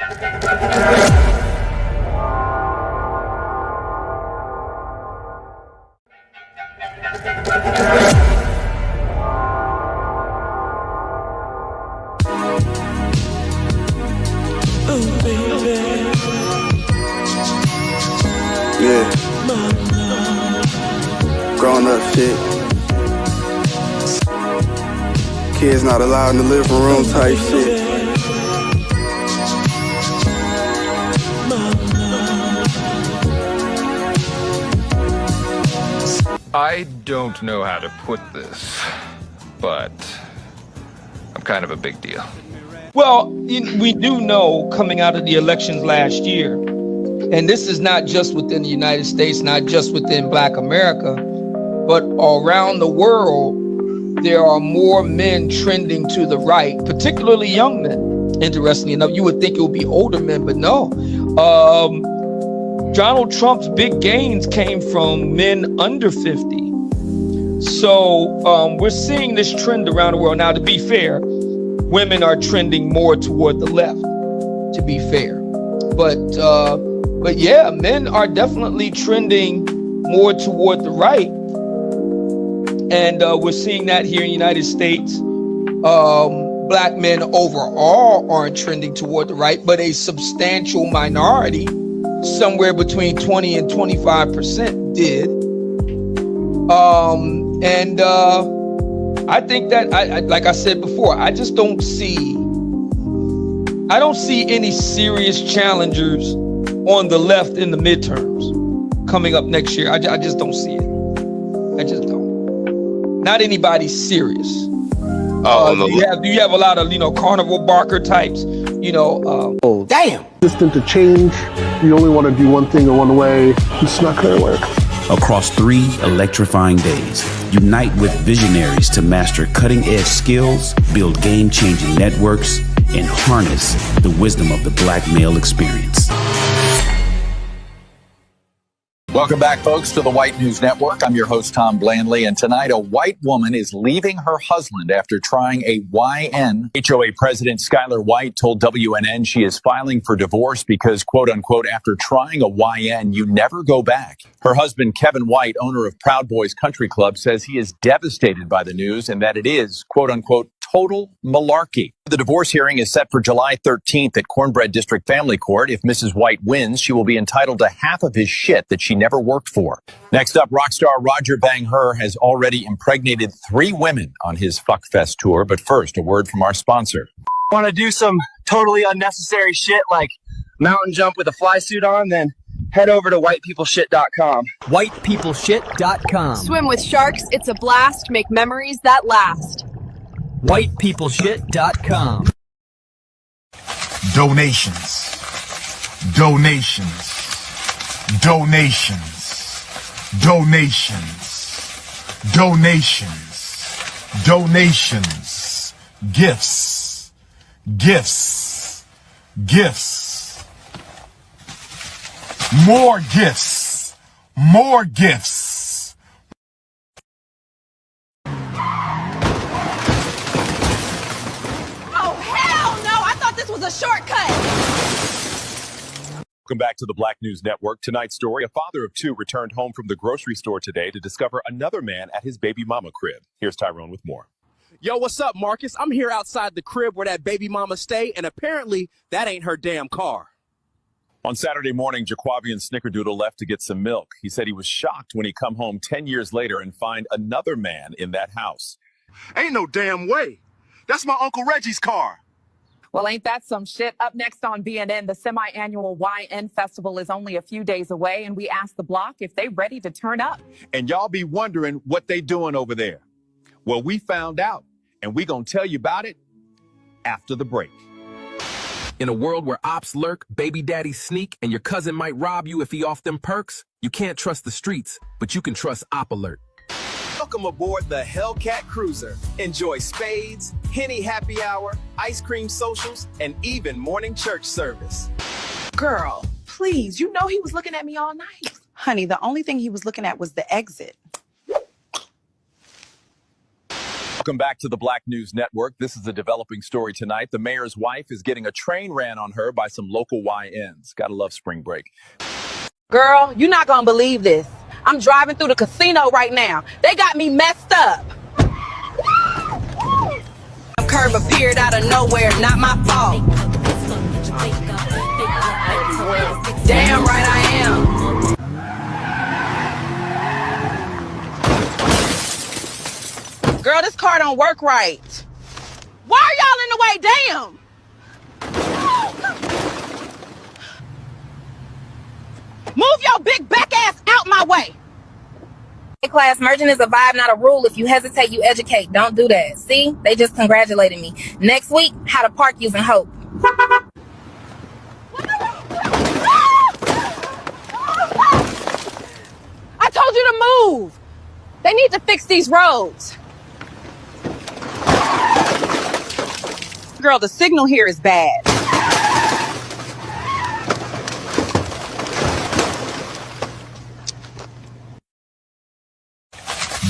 Yeah. Grown up shit. Kids not allowed in the living room type shit. I don't know how to put this, but I'm kind of a big deal. Well, we do know coming out of the elections last year, and this is not just within the United States, not just within Black America, but around the world, there are more men trending to the right, particularly young men. Interestingly enough, you would think it would be older men, but no. Donald Trump's big gains came from men under 50. So we're seeing this trend around the world. Now, to be fair, women are trending more toward the left, to be fair. But yeah, men are definitely trending more toward the right. And we're seeing that here in the United States. Black men overall aren't trending toward the right, but a substantial minority, somewhere between 20 and 25% did. I think that, like I said before, I don't see any serious challengers on the left in the midterms coming up next year. I just don't see it. I just don't. Not anybody serious. You have a lot of, carnival barker types, Oh, damn. Resistant to change. You only want to do one thing in one way. It's not going to work. Across 3 electrifying days, unite with visionaries to master cutting-edge skills, build game-changing networks, and harness the wisdom of the Black male experience. Welcome back, folks, to the White News Network. I'm your host, Tom Blandley, and tonight a white woman is leaving her husband after trying a YN. HOA President Skylar White told WNN she is filing for divorce because, quote unquote, after trying a YN, you never go back. Her husband, Kevin White, owner of Proud Boys Country Club, says he is devastated by the news and that it is, quote unquote, total malarkey. The divorce hearing is set for July 13th at Cornbread District Family Court. If Mrs. White wins, she will be entitled to half of his shit that she never worked for. Next up, rock star Roger Bang-Her has already impregnated 3 women on his Fuckfest tour. But first, a word from our sponsor. Want to do some totally unnecessary shit like mountain jump with a fly suit on? Then head over to whitepeopleshit.com. Whitepeopleshit.com. Swim with sharks. It's a blast. Make memories that last. Whitepeopleshit.com. Donations. Donations. Donations. Donations. Donations. Donations. Gifts. Gifts. Gifts. More gifts. More gifts. A shortcut. Welcome back to the Black News Network. Tonight's story, a father of 2 returned home from the grocery store today to discover another man at his baby mama crib. Here's Tyrone with more. Yo, what's up, Marcus? I'm here outside the crib where that baby mama stay, and apparently that ain't her damn car. On Saturday morning, Jaquavian Snickerdoodle left to get some milk. He said he was shocked when he come home 10 years later and find another man in that house. Ain't no damn way. That's my Uncle Reggie's car. Well, ain't that some shit? Up next on BNN, the semi-annual YN Festival is only a few days away, and we asked the block if they ready to turn up. And y'all be wondering what they doing over there. Well, we found out, and we gonna tell you about it after the break. In a world where ops lurk, baby daddies sneak, and your cousin might rob you if he off them perks, you can't trust the streets, but you can trust Op Alert. Welcome aboard the Hellcat Cruiser. Enjoy spades, Henny happy hour, ice cream socials, and even morning church service. Girl, please, you know he was looking at me all night. Honey, the only thing he was looking at was the exit. Welcome back to the Black News Network. This is a developing story tonight. The mayor's wife is getting a train ran on her by some local YNs. Gotta love spring break. Girl, you're not gonna believe this. I'm driving through the casino right now. They got me messed up. A curve appeared out of nowhere, not my fault. Damn right I am. Girl, this car don't work right. Why are y'all in the way? Damn. Move your big back ass out my way. Class, merging is a vibe, not a rule. If you hesitate, you educate. Don't do that. See? They just congratulated me. Next week, how to park using Hogue. I told you to move. They need to fix these roads. Girl, the signal here is bad.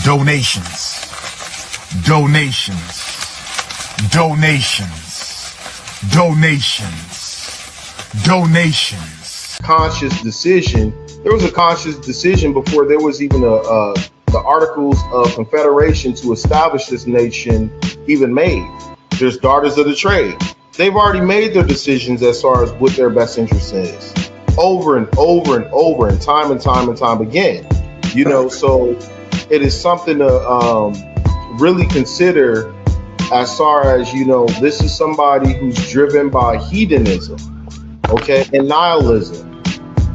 Donations. Donations. Donations. Donations. Donations. Conscious decision. There was a conscious decision before there was even the Articles of Confederation to establish this nation even made. There's daughters of the trade. They've already made their decisions as far as what their best interest is, over and over and over, and time again. You know, so it is something to really consider as far as, you know, this is somebody who's driven by hedonism, okay, and nihilism.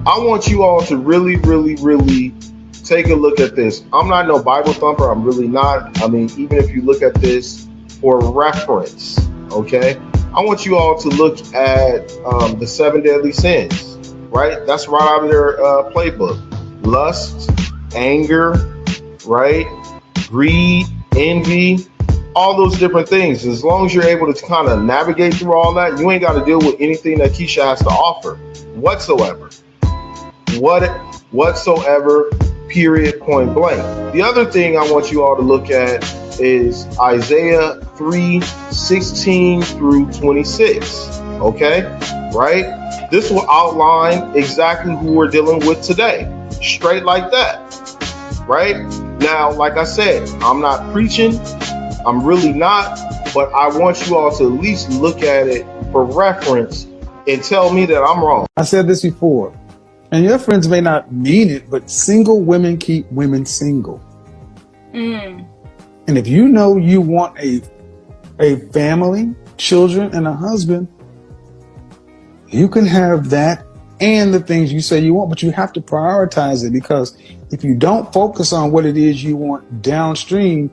I want you all to really, really, really take a look at this. I'm not no Bible thumper. I'm really not. I mean, even if you look at this for reference, okay, I want you all to look at the 7 deadly sins, right? That's right out of their playbook. Lust, anger, right? Greed, envy, all those different things. As long as you're able to kind of navigate through all that, you ain't got to deal with anything that Keisha has to offer whatsoever. Whatsoever, period, point blank. The other thing I want you all to look at is Isaiah 3:16 through 26. Okay, right? This will outline exactly who we're dealing with today. Straight like that. Right? Now, like I said, I'm not preaching. I'm really not. But I want you all to at least look at it for reference and tell me that I'm wrong. I said this before, and your friends may not mean it, but single women keep women single. And if you know you want a family, children, and a husband, you can have that and the things you say you want, but you have to prioritize it, because if you don't focus on what it is you want downstream,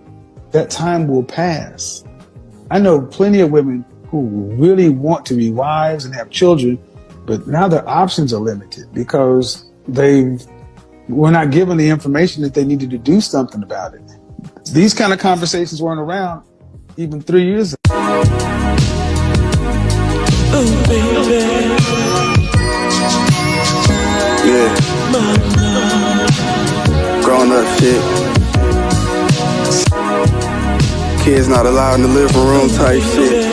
that time will pass. I know plenty of women who really want to be wives and have children, but now their options are limited because they were not given the information that they needed to do something about it. These kind of conversations weren't around even 3 years ago. Ooh, baby. Yeah. Grown up shit. Kids not allowed in the living room type shit.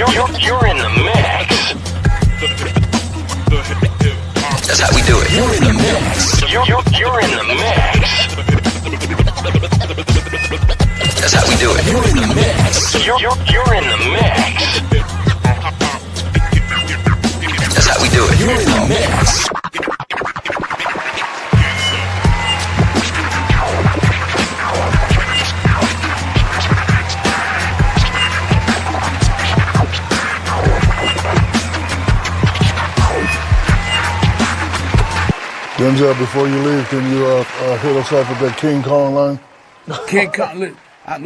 You're in the mix. That's how we do it. You're in the mix. You're in the mix. That's how we do it. You're in the mix. You're in the mix. That's how we do it. You're in the mix. Denzel, before you leave, can you hit us up with that King Kong line? King Kong,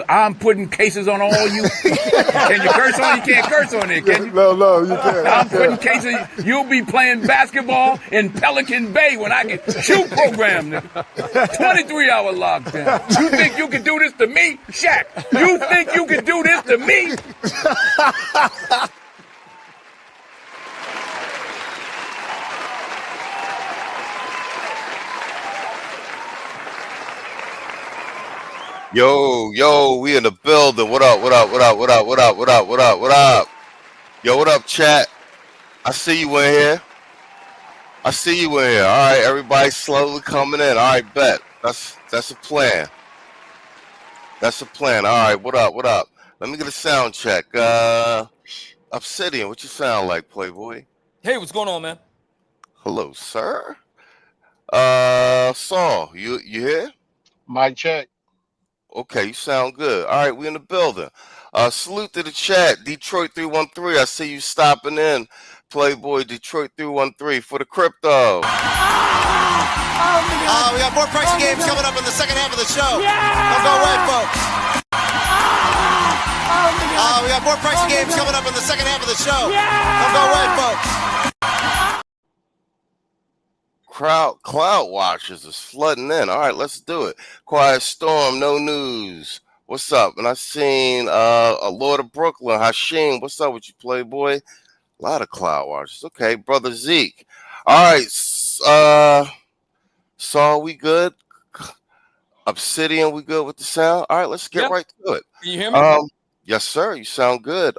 I'm putting cases on all you. Can you curse on? You can't curse on it, can you? No, you can't. I'm putting cases. You'll be playing basketball in Pelican Bay when I get shoot program. 23-hour lockdown. You think you can do this to me, Shaq? You think you can do this to me? Yo, we in the building. What up? Yo, what up, chat? I see you in here. All right, everybody slowly coming in. All right, bet. That's a plan. All right, what up? Let me get a sound check. Obsidian, what you sound like, Playboy? Hey, what's going on, man? Hello, sir. Saul, you here? Mic check. Okay, you sound good. All right, we in the building. Salute to the chat. Detroit 313. I see you stopping in. Playboy Detroit 313 for the crypto. We got more pricing games coming up in the second half of the show. Don't go away, folks. We got more pricing games coming up in the second half of the show. Don't go away, folks. Cloud watchers is flooding in. All right, let's do it. Quiet Storm, no news. What's up? And I seen a Lord of Brooklyn, Hashim. What's up with you, Playboy? A lot of cloud watchers. Okay, brother Zeke. All right, Saul, we good? Obsidian, we good with the sound? All right, let's get right to it. Can you hear me? Yes, sir. You sound good.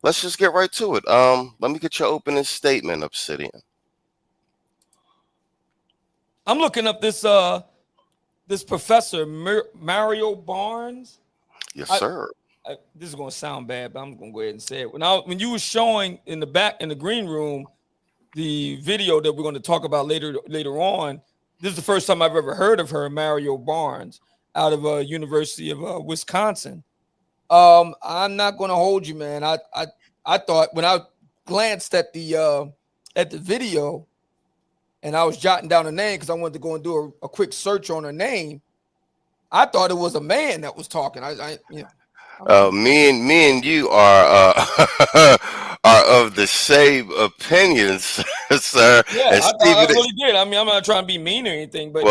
Let's just get right to it. Let me get your opening statement, Obsidian. I'm looking up this this professor Mario Barnes. Yes, sir. This is going to sound bad, but I'm going to go ahead and say it. When you were showing in the back in the green room the video that we're going to talk about later on, this is the first time I've ever heard of her, Mario Barnes, out of University of Wisconsin. I'm not going to hold you, man. I thought when I glanced at the video, and I was jotting down her name because I wanted to go and do a quick search on her name, I thought it was a man that was talking. Me and you are are of the same opinions, sir. Yeah, I really did. I mean, I'm not trying to be mean or anything, but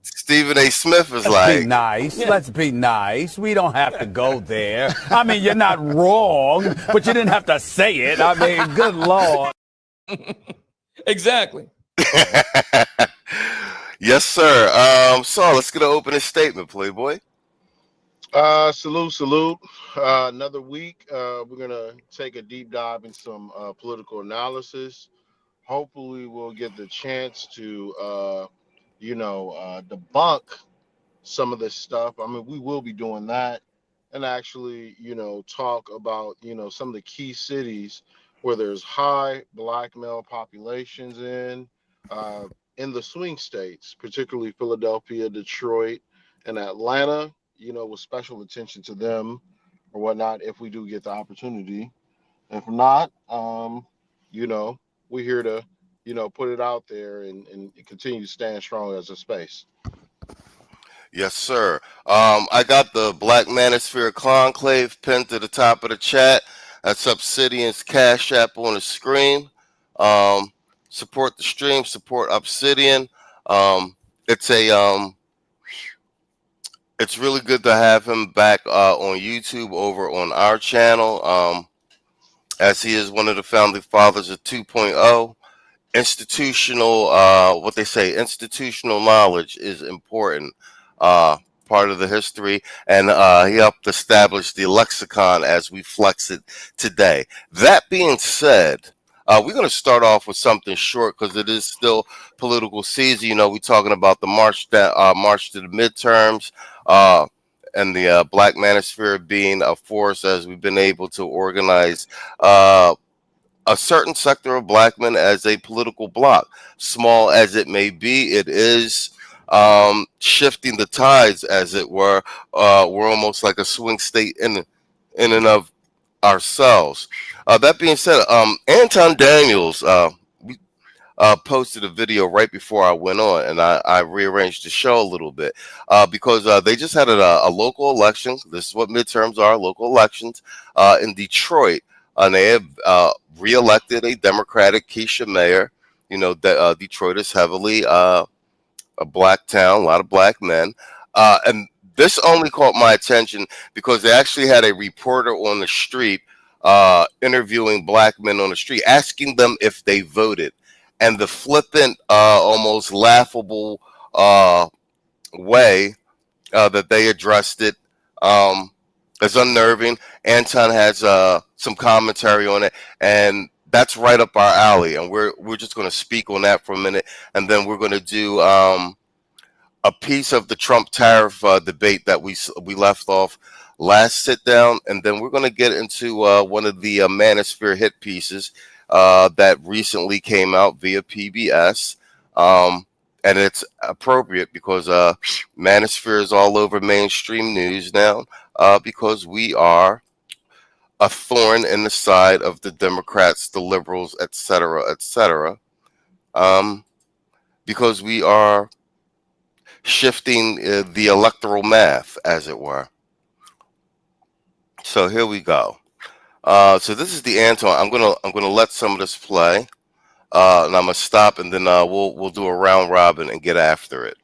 Stephen A. Smith is Let's be nice. Yeah. Let's be nice. We don't have to go there. I mean, you're not wrong, but you didn't have to say it. I mean, good Lord. Exactly. Yes, sir. So let's get an opening statement, Playboy. Salute. Another week. We're gonna take a deep dive in some political analysis. Hopefully, we'll get the chance to, debunk some of this stuff. I mean, we will be doing that, and actually, talk about, some of the key cities where there's high black male populations in the swing states, particularly Philadelphia, Detroit, and Atlanta, with special attention to them or whatnot, if we do get the opportunity. If not, we're here to, put it out there and continue to stand strong as a space. Yes, sir. I got the Black Manosphere Conclave pinned to the top of the chat. That's Obsidian's Cash App on the screen. Support the stream, support Obsidian. It's really good to have him back on YouTube over on our channel, as he is one of the founding fathers of 2.0. Institutional, institutional knowledge is important part of the history, and he helped establish the lexicon as we flex it today. That being said, we're going to start off with something short because it is still political season. You know, we're talking about the march to the midterms, and the Black Manosphere being a force as we've been able to organize a certain sector of Black men as a political bloc. Small as it may be, it is shifting the tides, as it were. We're almost like a swing state in and of ourselves. That being said, Anton Daniels posted a video right before I went on, and I rearranged the show a little bit because they just had a local election. This is what midterms are, local elections in Detroit, and they have reelected a Democratic Keisha Mayer. You know, Detroit is heavily a Black town, a lot of Black men, and this only caught my attention because they actually had a reporter on the street interviewing Black men on the street, asking them if they voted. And the flippant, almost laughable way that they addressed it is unnerving. Anton has some commentary on it, and that's right up our alley. And we're just going to speak on that for a minute, and then we're going to do a piece of the Trump tariff debate that we left off last sit down, and then we're going to get into one of the Manosphere hit pieces that recently came out via PBS, and it's appropriate because Manosphere is all over mainstream news now because we are a thorn in the side of the Democrats, the liberals, etc., because we are shifting the electoral math, as it were. So here we go. So this is the Anton. I'm gonna let some of this play, and I'm gonna stop, and then we'll do a round robin and get after it.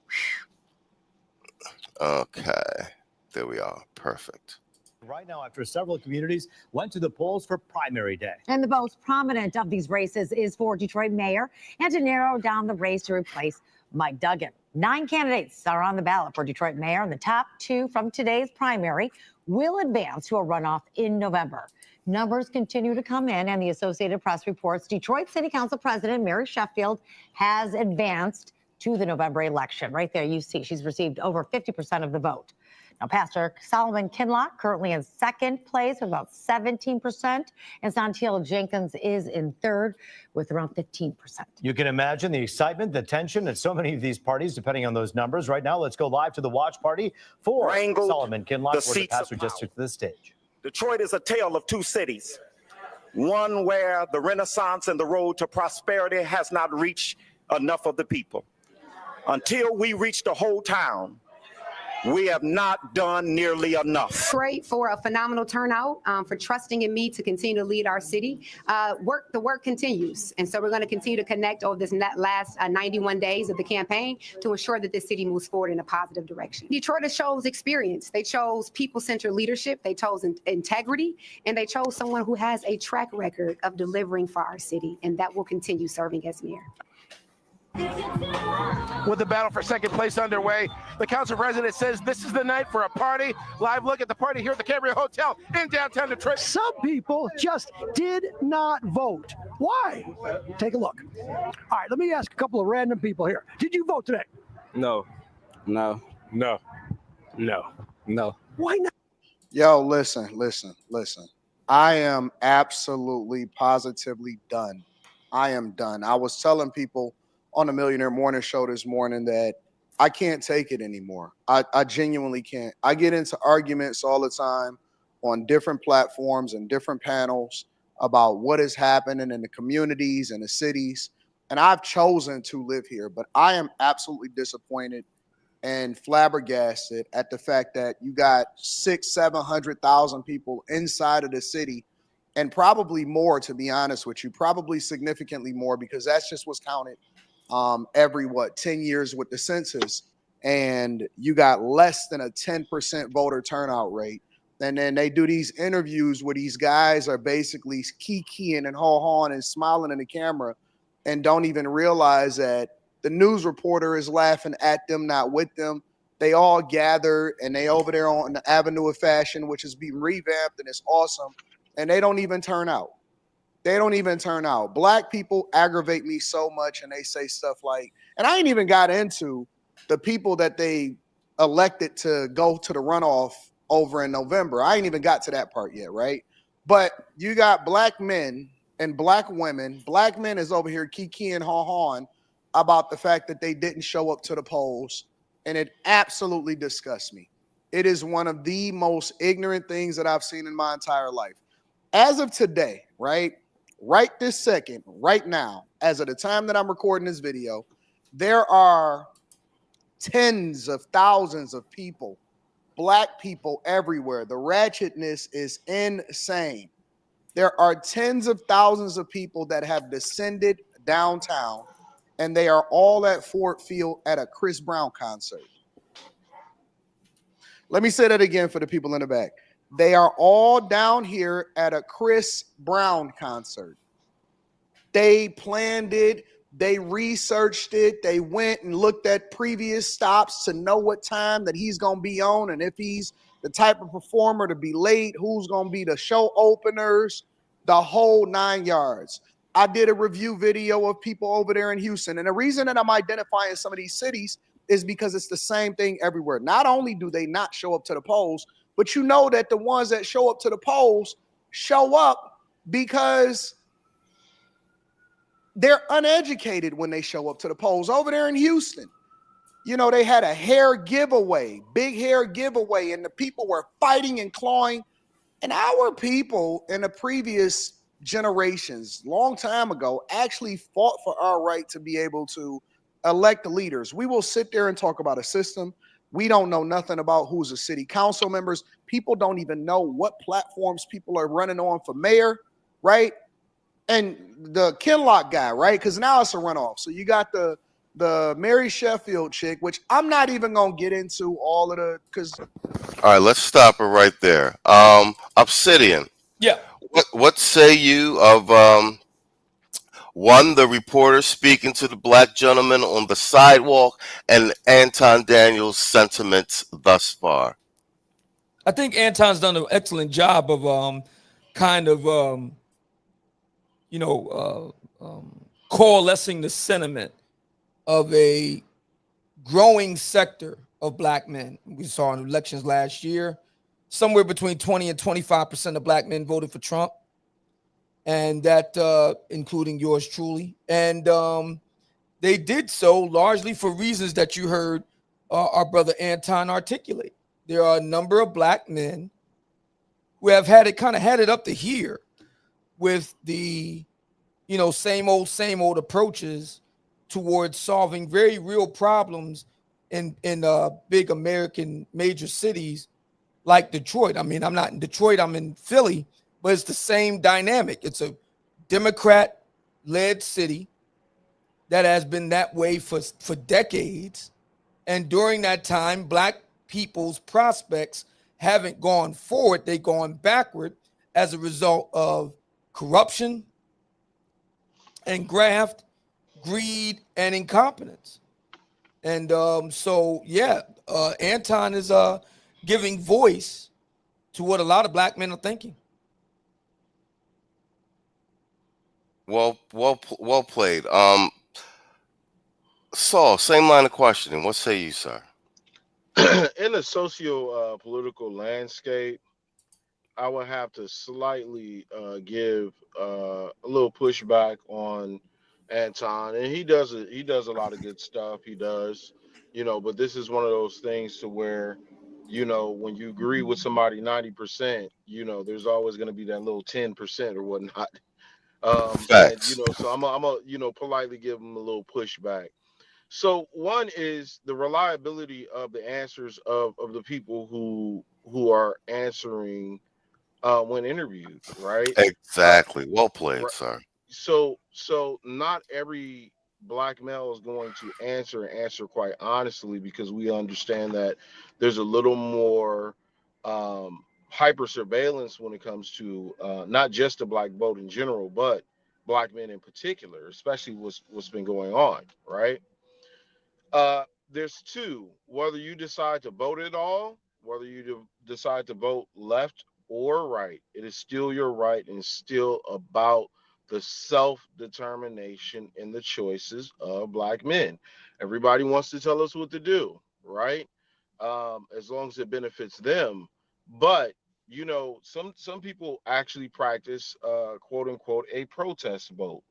Okay, there we are. Perfect. Right now, after several communities went to the polls for primary day. And the most prominent of these races is for Detroit mayor and to narrow down the race to replace Mike Duggan. 9 candidates are on the ballot for Detroit mayor, and the top 2 from today's primary will advance to a runoff in November. Numbers continue to come in, and the Associated Press reports Detroit City Council President Mary Sheffield has advanced to the November election. Right there, you see she's received over 50% of the vote. Now, Pastor Solomon Kinlock currently in second place with about 17%, and Santiago Jenkins is in third with around 15%. You can imagine the excitement, the tension at so many of these parties, depending on those numbers. Right now, let's go live to the watch party for Wrangled Solomon Kinlock, the where the seats pastor of just power. took to the stage. Detroit is a tale of 2 cities. One where the Renaissance and the road to prosperity has not reached enough of the people. Until we reach the whole town, we have not done nearly enough. Great for a phenomenal turnout, for trusting in me to continue to lead our city. The work continues. And so we're going to continue to connect over this last 91 days of the campaign to ensure that this city moves forward in a positive direction. Detroit chose experience. They chose people-centered leadership. They chose integrity, and they chose someone who has a track record of delivering for our city, and that will continue serving as mayor. With the battle for second place underway, the council president says this is the night for a party. Live look at the party here at the Cambria Hotel in downtown Detroit. Some people just did not vote. Why? Take a look. All right, let me ask a couple of random people here. Did you vote today? No. No. No. No. No. Why not? Yo, listen. I am absolutely, positively done. I am done. I was telling people on the Millionaire Morning Show this morning that I can't take it anymore. I genuinely can't. I get into arguments all the time on different platforms and different panels about what is happening in the communities and the cities. And I've chosen to live here, but I am absolutely disappointed and flabbergasted at the fact that you got 600,000-700,000 people inside of the city, and probably more, to be honest with you, probably significantly more, because that's just what's counted every 10 years with the census, and you got less than a 10% voter turnout rate. And then they do these interviews where these guys are basically kikiing and haw-hawing and smiling in the camera and don't even realize that the news reporter is laughing at them, not with them. They all gather and they over there on the Avenue of Fashion, which is being revamped and it's awesome. And they don't even turn out. They don't even turn out. Black people aggravate me so much, and they say stuff like, and I ain't even got into the people that they elected to go to the runoff over in November. I ain't even got to that part yet, right? But you got black men and black women. Black men is over here kikiing haw-hawing about the fact that they didn't show up to the polls, and it absolutely disgusts me. It is one of the most ignorant things that I've seen in my entire life. As of today, right this second, right now, as of the time that I'm recording this video, there are tens of thousands of people, black people everywhere. The ratchetness is insane. There are tens of thousands of people that have descended downtown, and they are all at Ford Field at a Chris Brown concert. Let me say that again for the people in the back. They are all down here at a Chris Brown concert. They planned it. They researched it. They went and looked at previous stops to know what time that he's going to be on, and if he's the type of performer to be late, who's going to be the show openers, the whole 9 yards. I did a review video of people over there in Houston, and the reason that I'm identifying some of these cities is because it's the same thing everywhere. Not only do they not show up to the polls, but you know that the ones that show up to the polls show up because they're uneducated when they show up to the polls. Over there in Houston, you know, they had a hair giveaway, big hair giveaway, and the people were fighting and clawing. And our people in the previous generations, long time ago, actually fought for our right to be able to elect the leaders. We will sit there and talk about a system. We don't know nothing about who's the city council members. People don't even know what platforms people are running on for mayor, right? And the Kinlock guy, right? Because now it's a runoff. So you got the Mary Sheffield chick, which I'm not even gonna get into all of the because. All right, let's stop it right there. Obsidian. Yeah. What say you of one, the reporter speaking to the black gentleman on the sidewalk, and Anton Daniels' sentiments thus far? I think Anton's done an excellent job of coalescing the sentiment of a growing sector of black men. We saw in elections last year, somewhere between 20 and 25% of black men voted for Trump, and that including yours truly. And they did so largely for reasons that you heard our brother Anton articulate. There are a number of black men who have had it up to here with the same old approaches towards solving very real problems in big American major cities like Detroit. I mean, I'm not in Detroit, I'm in Philly, but it's the same dynamic. It's a Democrat-led city that has been that way for decades. And during that time, black people's prospects haven't gone forward, they've gone backward as a result of corruption and graft, greed, and incompetence. And Anton is giving voice to what a lot of black men are thinking. Well played. Saul, same line of questioning. What say you, sir? In the socio-political landscape, I would have to slightly give a little pushback on Anton, and he does a lot of good stuff. He does, but this is one of those things to where, when you agree with somebody 90%, there's always going to be that little 10% or whatnot. Facts. And, so I'm a politely give him a little pushback. So one is the reliability of the answers of the people who are answering when interviewed, right? Exactly. Well played, sir. So not every black male is going to answer quite honestly, because we understand that there's a little more hyper surveillance when it comes to not just the black vote in general, but black men in particular, especially what's been going on, right? there's two. Whether you decide to vote at all, whether you decide to vote left or right, it is still your right, and it's still about the self-determination and the choices of black men. Everybody wants to tell us what to do, right? As long as it benefits them. But some people actually practice quote unquote a protest vote,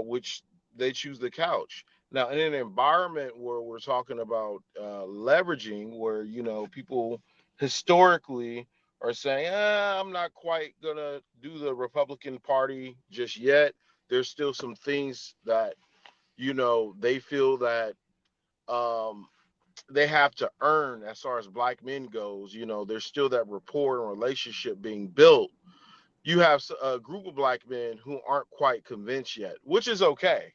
which they choose the couch. Now, in an environment where we're talking about leveraging, where people historically are saying, I'm not quite gonna do the Republican Party just yet. There's still some things that they feel that um, they have to earn as far as black men goes. There's still that rapport and relationship being built. You have a group of black men who aren't quite convinced yet, which is okay.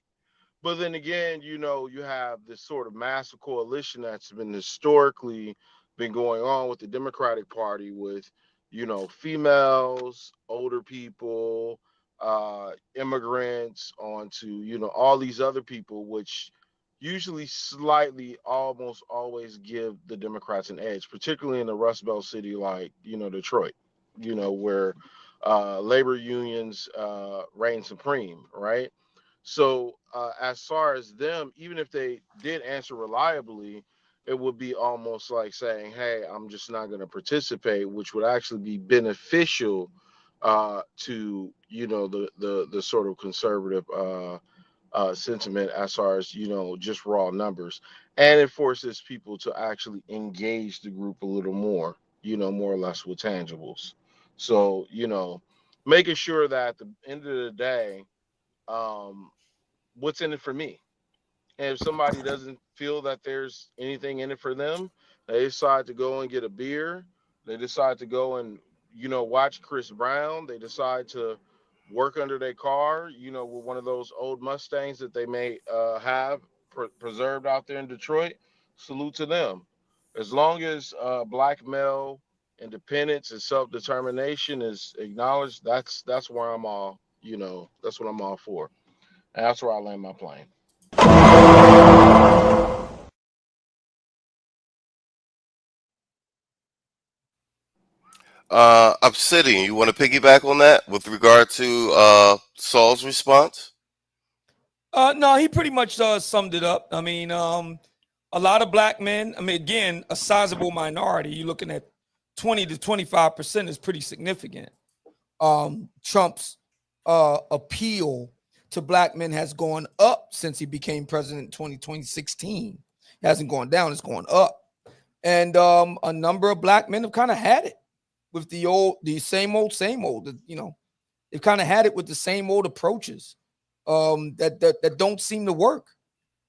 But then again, you have this sort of massive coalition that's been historically been going on with the Democratic Party with, females, older people, immigrants, onto, all these other people, which usually slightly almost always give the Democrats an edge, particularly in the Rust Belt city like, Detroit, where labor unions reign supreme, right? So as far as them, even if they did answer reliably, it would be almost like saying, "Hey, I'm just not going to participate," which would actually be beneficial to the sort of conservative sentiment as far as just raw numbers, and it forces people to actually engage the group a little more, more or less with tangibles. So making sure that at the end of the day, um, what's in it for me? And if somebody doesn't feel that there's anything in it for them, they decide to go and get a beer. They decide to go and watch Chris Brown. They decide to work under their car, with one of those old Mustangs that they may have preserved out there in Detroit. Salute to them. As long as black male independence and self-determination is acknowledged, that's where I'm all, that's what I'm all for. And that's where I land my plane. Obsidian, you want to piggyback on that with regard to Saul's response? No, he pretty much summed it up. I mean, a lot of black men, I mean, again, a sizable minority, you're looking at 20 to 25% is pretty significant. Trump's appeal to black men has gone up since he became president in 2016. It hasn't gone down, it's gone up. And a number of black men have kind of had it with the same old, they've kind of had it with the same old approaches that don't seem to work.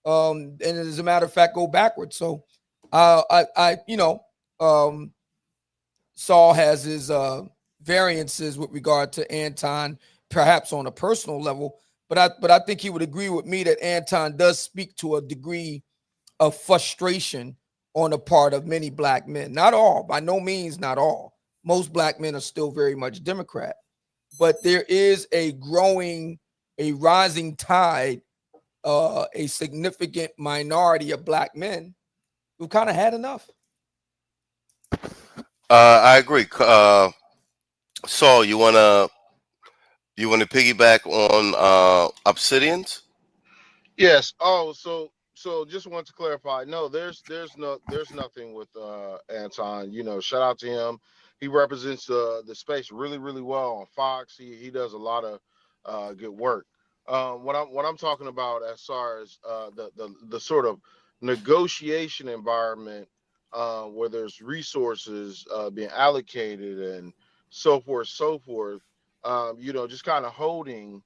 And as a matter of fact, go backwards. So Saul has his variances with regard to Anton, perhaps on a personal level, but I think he would agree with me that Anton does speak to a degree of frustration on the part of many black men. Not all, by no means, not all. Most black men are still very much Democrat, but there is a rising tide, a significant minority of black men who kind of had enough. I agree. Saul, you wanna piggyback on Obsidians? Yes. Oh, so just want to clarify. No, there's nothing with Anton. Shout out to him. He represents the space really, really well on Fox. He does a lot of good work. What I'm talking about as far as the sort of negotiation environment where there's resources being allocated and so forth, so forth. Just kind of holding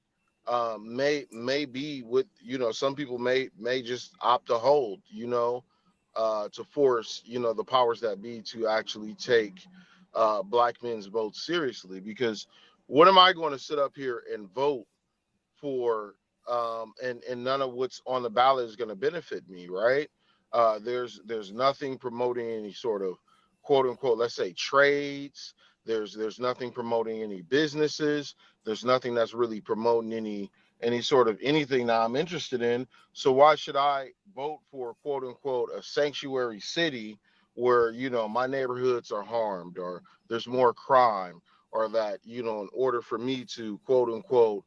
may be with some people may just opt to hold to force the powers that be to actually take black men's votes seriously, because what am I going to sit up here and vote for and none of what's on the ballot is going to benefit me, right? There's nothing promoting any sort of quote unquote, let's say, trades. There's nothing promoting any businesses. There's nothing that's really promoting any any sort of anything that I'm interested in. So why should I vote for quote unquote a sanctuary city where, you know, my neighborhoods are harmed or there's more crime, or that, you know, in order for me to quote unquote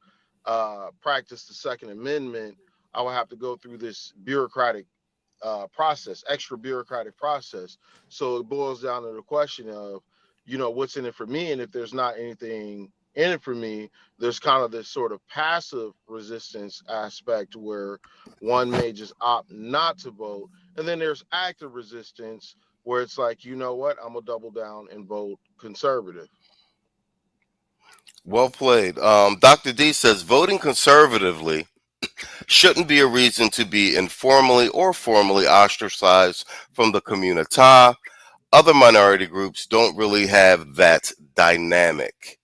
practice the Second Amendment, I will have to go through this bureaucratic process, extra bureaucratic process. So it boils down to the question of, you know, what's in it for me? And if there's not anything in it for me, there's kind of this sort of passive resistance aspect where one may just opt not to vote. And then there's active resistance where it's like, you know what, I'm gonna double down and vote conservative. Well played. Dr. D says voting conservatively shouldn't be a reason to be informally or formally ostracized from the community. Other minority groups don't really have that dynamic.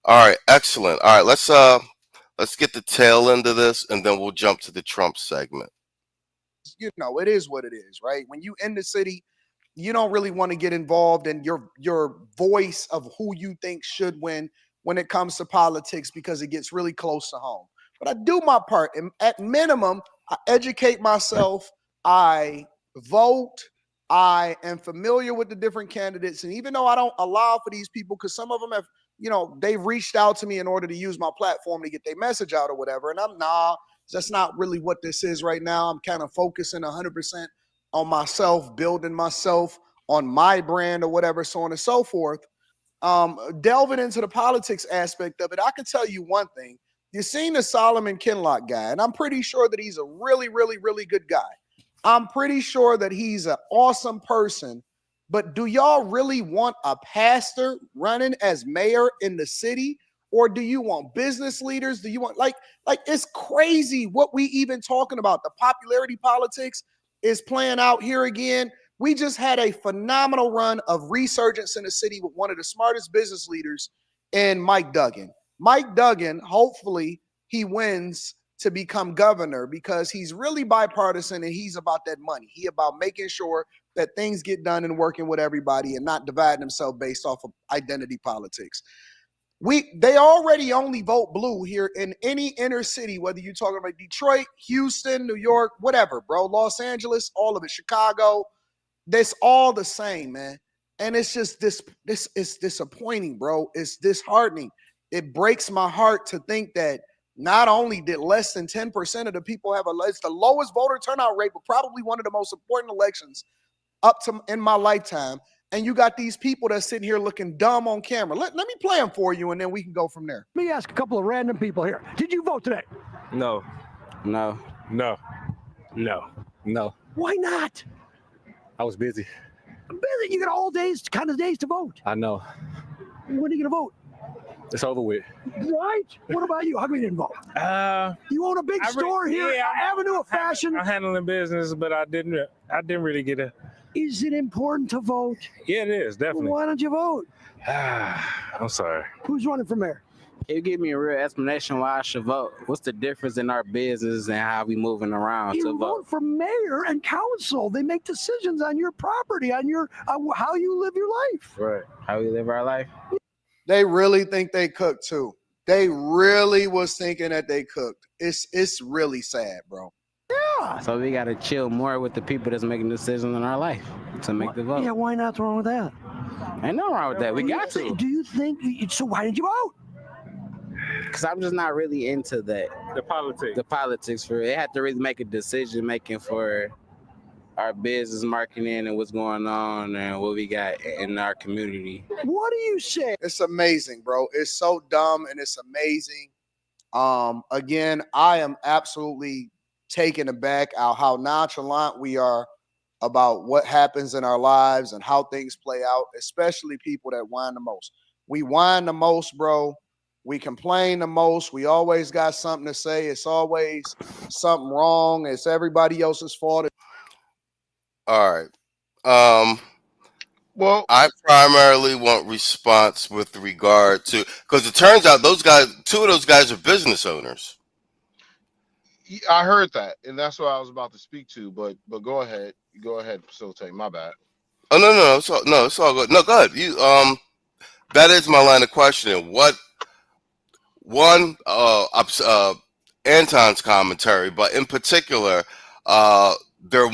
All right, excellent. All right, let's get the tail end of this, and then we'll jump to the Trump segment. You know, it is what it is, right? When you in the city, you don't really want to get involved in your voice of who you think should win when it comes to politics, because it gets really close to home. But I do my part, and at minimum, I educate myself, I vote, I am familiar with the different candidates, and even though I don't allow for these people, because some of them have, you know, they've reached out to me in order to use my platform to get their message out or whatever, and that's not really what this is right now. I'm kind of focusing 100% on myself, building myself on my brand or whatever, so on and so forth. Delving into the politics aspect of it, I can tell you one thing. You've seen the Solomon Kinlock guy, and I'm pretty sure that he's a really, really, really good guy. I'm pretty sure that he's an awesome person. But do y'all really want a pastor running as mayor in the city? Or do you want business leaders? Do you want like it's crazy what we even talking about? The popularity politics is playing out here again. We just had a phenomenal run of resurgence in the city with one of the smartest business leaders in Mike Duggan. Mike Duggan, hopefully he wins to become governor, because he's really bipartisan and he's about that money. He about making sure that things get done and working with everybody and not dividing himself based off of identity politics. They already only vote blue here in any inner city, whether you're talking about Detroit, Houston, New York, whatever, bro, Los Angeles, all of it, Chicago. That's all the same, man. And it's just this is disappointing, bro. It's disheartening. It breaks my heart to think that not only did less than 10% of the people have it's the lowest voter turnout rate, but probably one of the most important elections up to in my lifetime. And you got these people that's sitting here looking dumb on camera. Let me play them for you, and then we can go from there. Let me ask a couple of random people here. Did you vote today? No. No. No. No. No. Why not? I was busy. Busy? You got all days, kind of days to vote. I know. When are you going to vote? It's over with. Right? What about you? How come you didn't vote? You own a big store here, Avenue of Fashion. I'm handling business, but I didn't really get a. Is it important to vote? Yeah, it is, definitely. Why don't you vote? I'm sorry. Who's running for mayor? Can you give me a real explanation why I should vote? What's the difference in our business and how we moving around you to vote for mayor and council. They make decisions on your property, on your how you live your life. Right. How we live our life. They really think they cooked too. They really was thinking that they cooked. It's really sad, bro. Yeah. So we gotta chill more with the people that's making decisions in our life to make the vote. Yeah, why not? What's wrong with that? Ain't nothing wrong with that. We got to. Do you think so? Why did you vote? Because I'm just not really into that. The politics. The politics for it. They have to really make a decision making for our business marketing and what's going on and what we got in our community. What do you say? It's amazing, bro. It's so dumb and it's amazing. Again, I am absolutely taken aback at how nonchalant we are about what happens in our lives and how things play out, especially people that whine the most. We whine the most, bro. We complain the most. We always got something to say. It's always something wrong. It's everybody else's fault. All right. Well, I primarily want response with regard to, because it turns out those guys, two of those guys are business owners. I heard that, and that's what I was about to speak to. But go ahead, facilitate. My bad. Oh no, it's all good. No, go ahead. You that is my line of questioning. What one Anton's commentary, but in particular, there,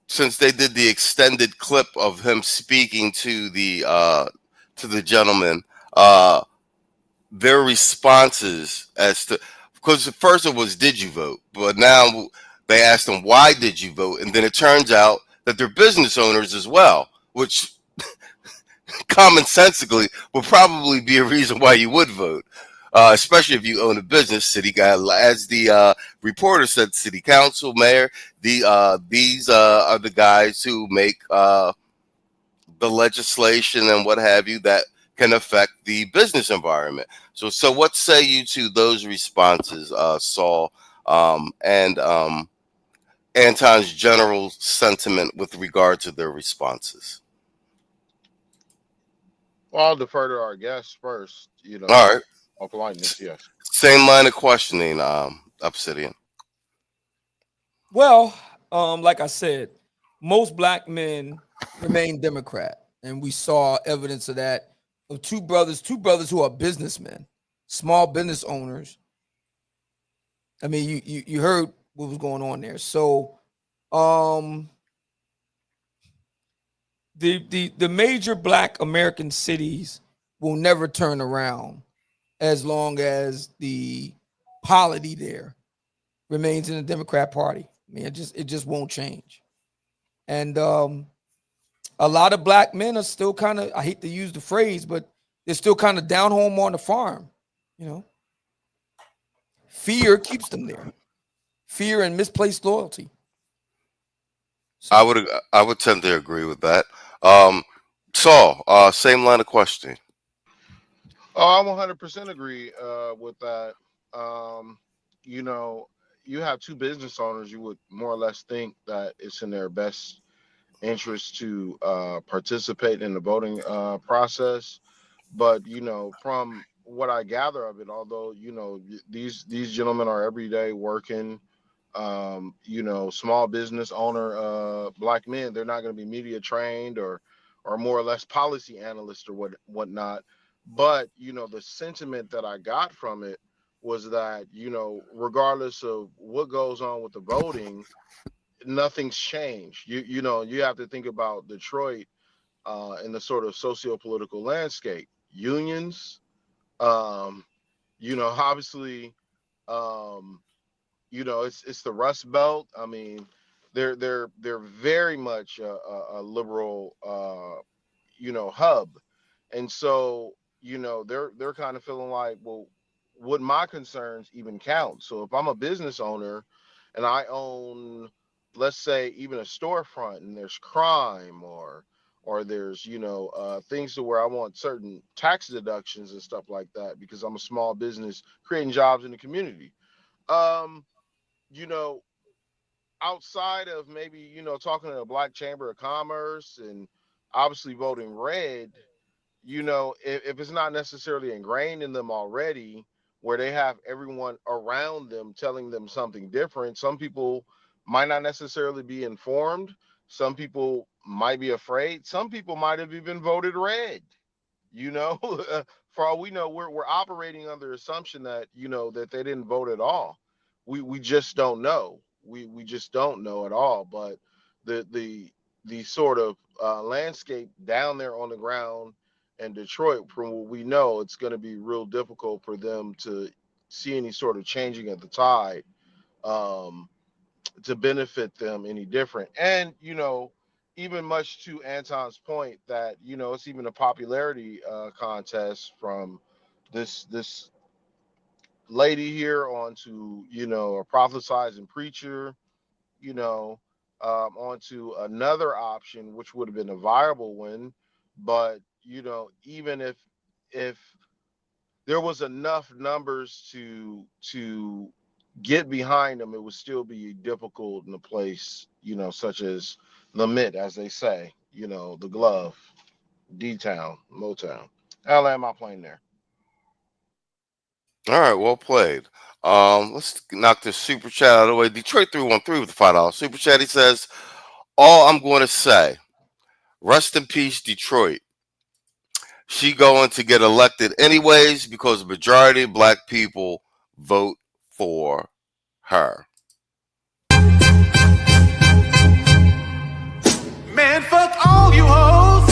since they did the extended clip of him speaking to the gentleman, their responses as to, because at first it was, did you vote? But now they asked them, why did you vote? And then it turns out that they're business owners as well, which commonsensically would probably be a reason why you would vote, especially if you own a business. City guy, as the reporter said, city council, mayor, these are the guys who make the legislation and what have you that can affect the business environment. So what say you to those responses, Saul, and Anton's general sentiment with regard to their responses? Well, I'll defer to our guests first. All right. On politeness, yes. Same line of questioning, Obsidian. Well, like I said, most black men remain Democrat, and we saw evidence of that of two brothers who are businessmen, small business owners. I mean, you heard what was going on there. So, the major black American cities will never turn around as long as the polity there remains in the Democrat Party. I mean, it just won't change. And a lot of black men are still kind of, I hate to use the phrase, but they're still kind of down home on the farm. You know, fear keeps them there. Fear and misplaced loyalty. So, I would tend to agree with that. Saul, same line of questioning. Oh, I 100% agree with that. You know, you have two business owners, you would more or less think that it's in their best interest to participate in the voting process. But, you know, from what I gather of it, although, you know, these gentlemen are every day working, you know, small business owner, black men, they're not going to be media trained or more or less policy analysts or whatnot. But, you know, the sentiment that I got from it was that, you know, regardless of what goes on with the voting, nothing's changed. You know, you have to think about Detroit in the sort of socio-political landscape. Unions, you know, obviously, you know, it's the Rust Belt. I mean, they're very much a liberal, you know, hub, and so, you know, they're kind of feeling like, well, would my concerns even count? So if I'm a business owner and I own, let's say, even a storefront, and there's crime or there's, you know, things to where I want certain tax deductions and stuff like that because I'm a small business creating jobs in the community. You know, outside of maybe, you know, talking to a Black Chamber of Commerce and obviously voting red, you know, if it's not necessarily ingrained in them already, where they have everyone around them telling them something different, some people might not necessarily be informed. Some people might be afraid. Some people might have even voted red. You know, for all we know, we're operating under the assumption that, you know, that they didn't vote at all. We just don't know. We just don't know at all. But the sort of landscape down there on the ground in Detroit, from what we know, it's going to be real difficult for them to see any sort of changing of the tide to benefit them any different. And, you know, even much to Anton's point that, you know, it's even a popularity contest from this lady here on to, you know, a prophesizing preacher, you know, onto another option, which would have been a viable one. But, you know, even if there was enough numbers to get behind them, it would still be difficult in a place, you know, such as the Mid, as they say, you know, the Glove, D-Town, Motown. I'll land my plane there. All right, well played. Let's knock this super chat out of the way. Detroit 313 with the $5 super chat. He says, all I'm going to say, rest in peace, Detroit. She going to get elected anyways because the majority of black people vote for her. Man, fuck all you hoes.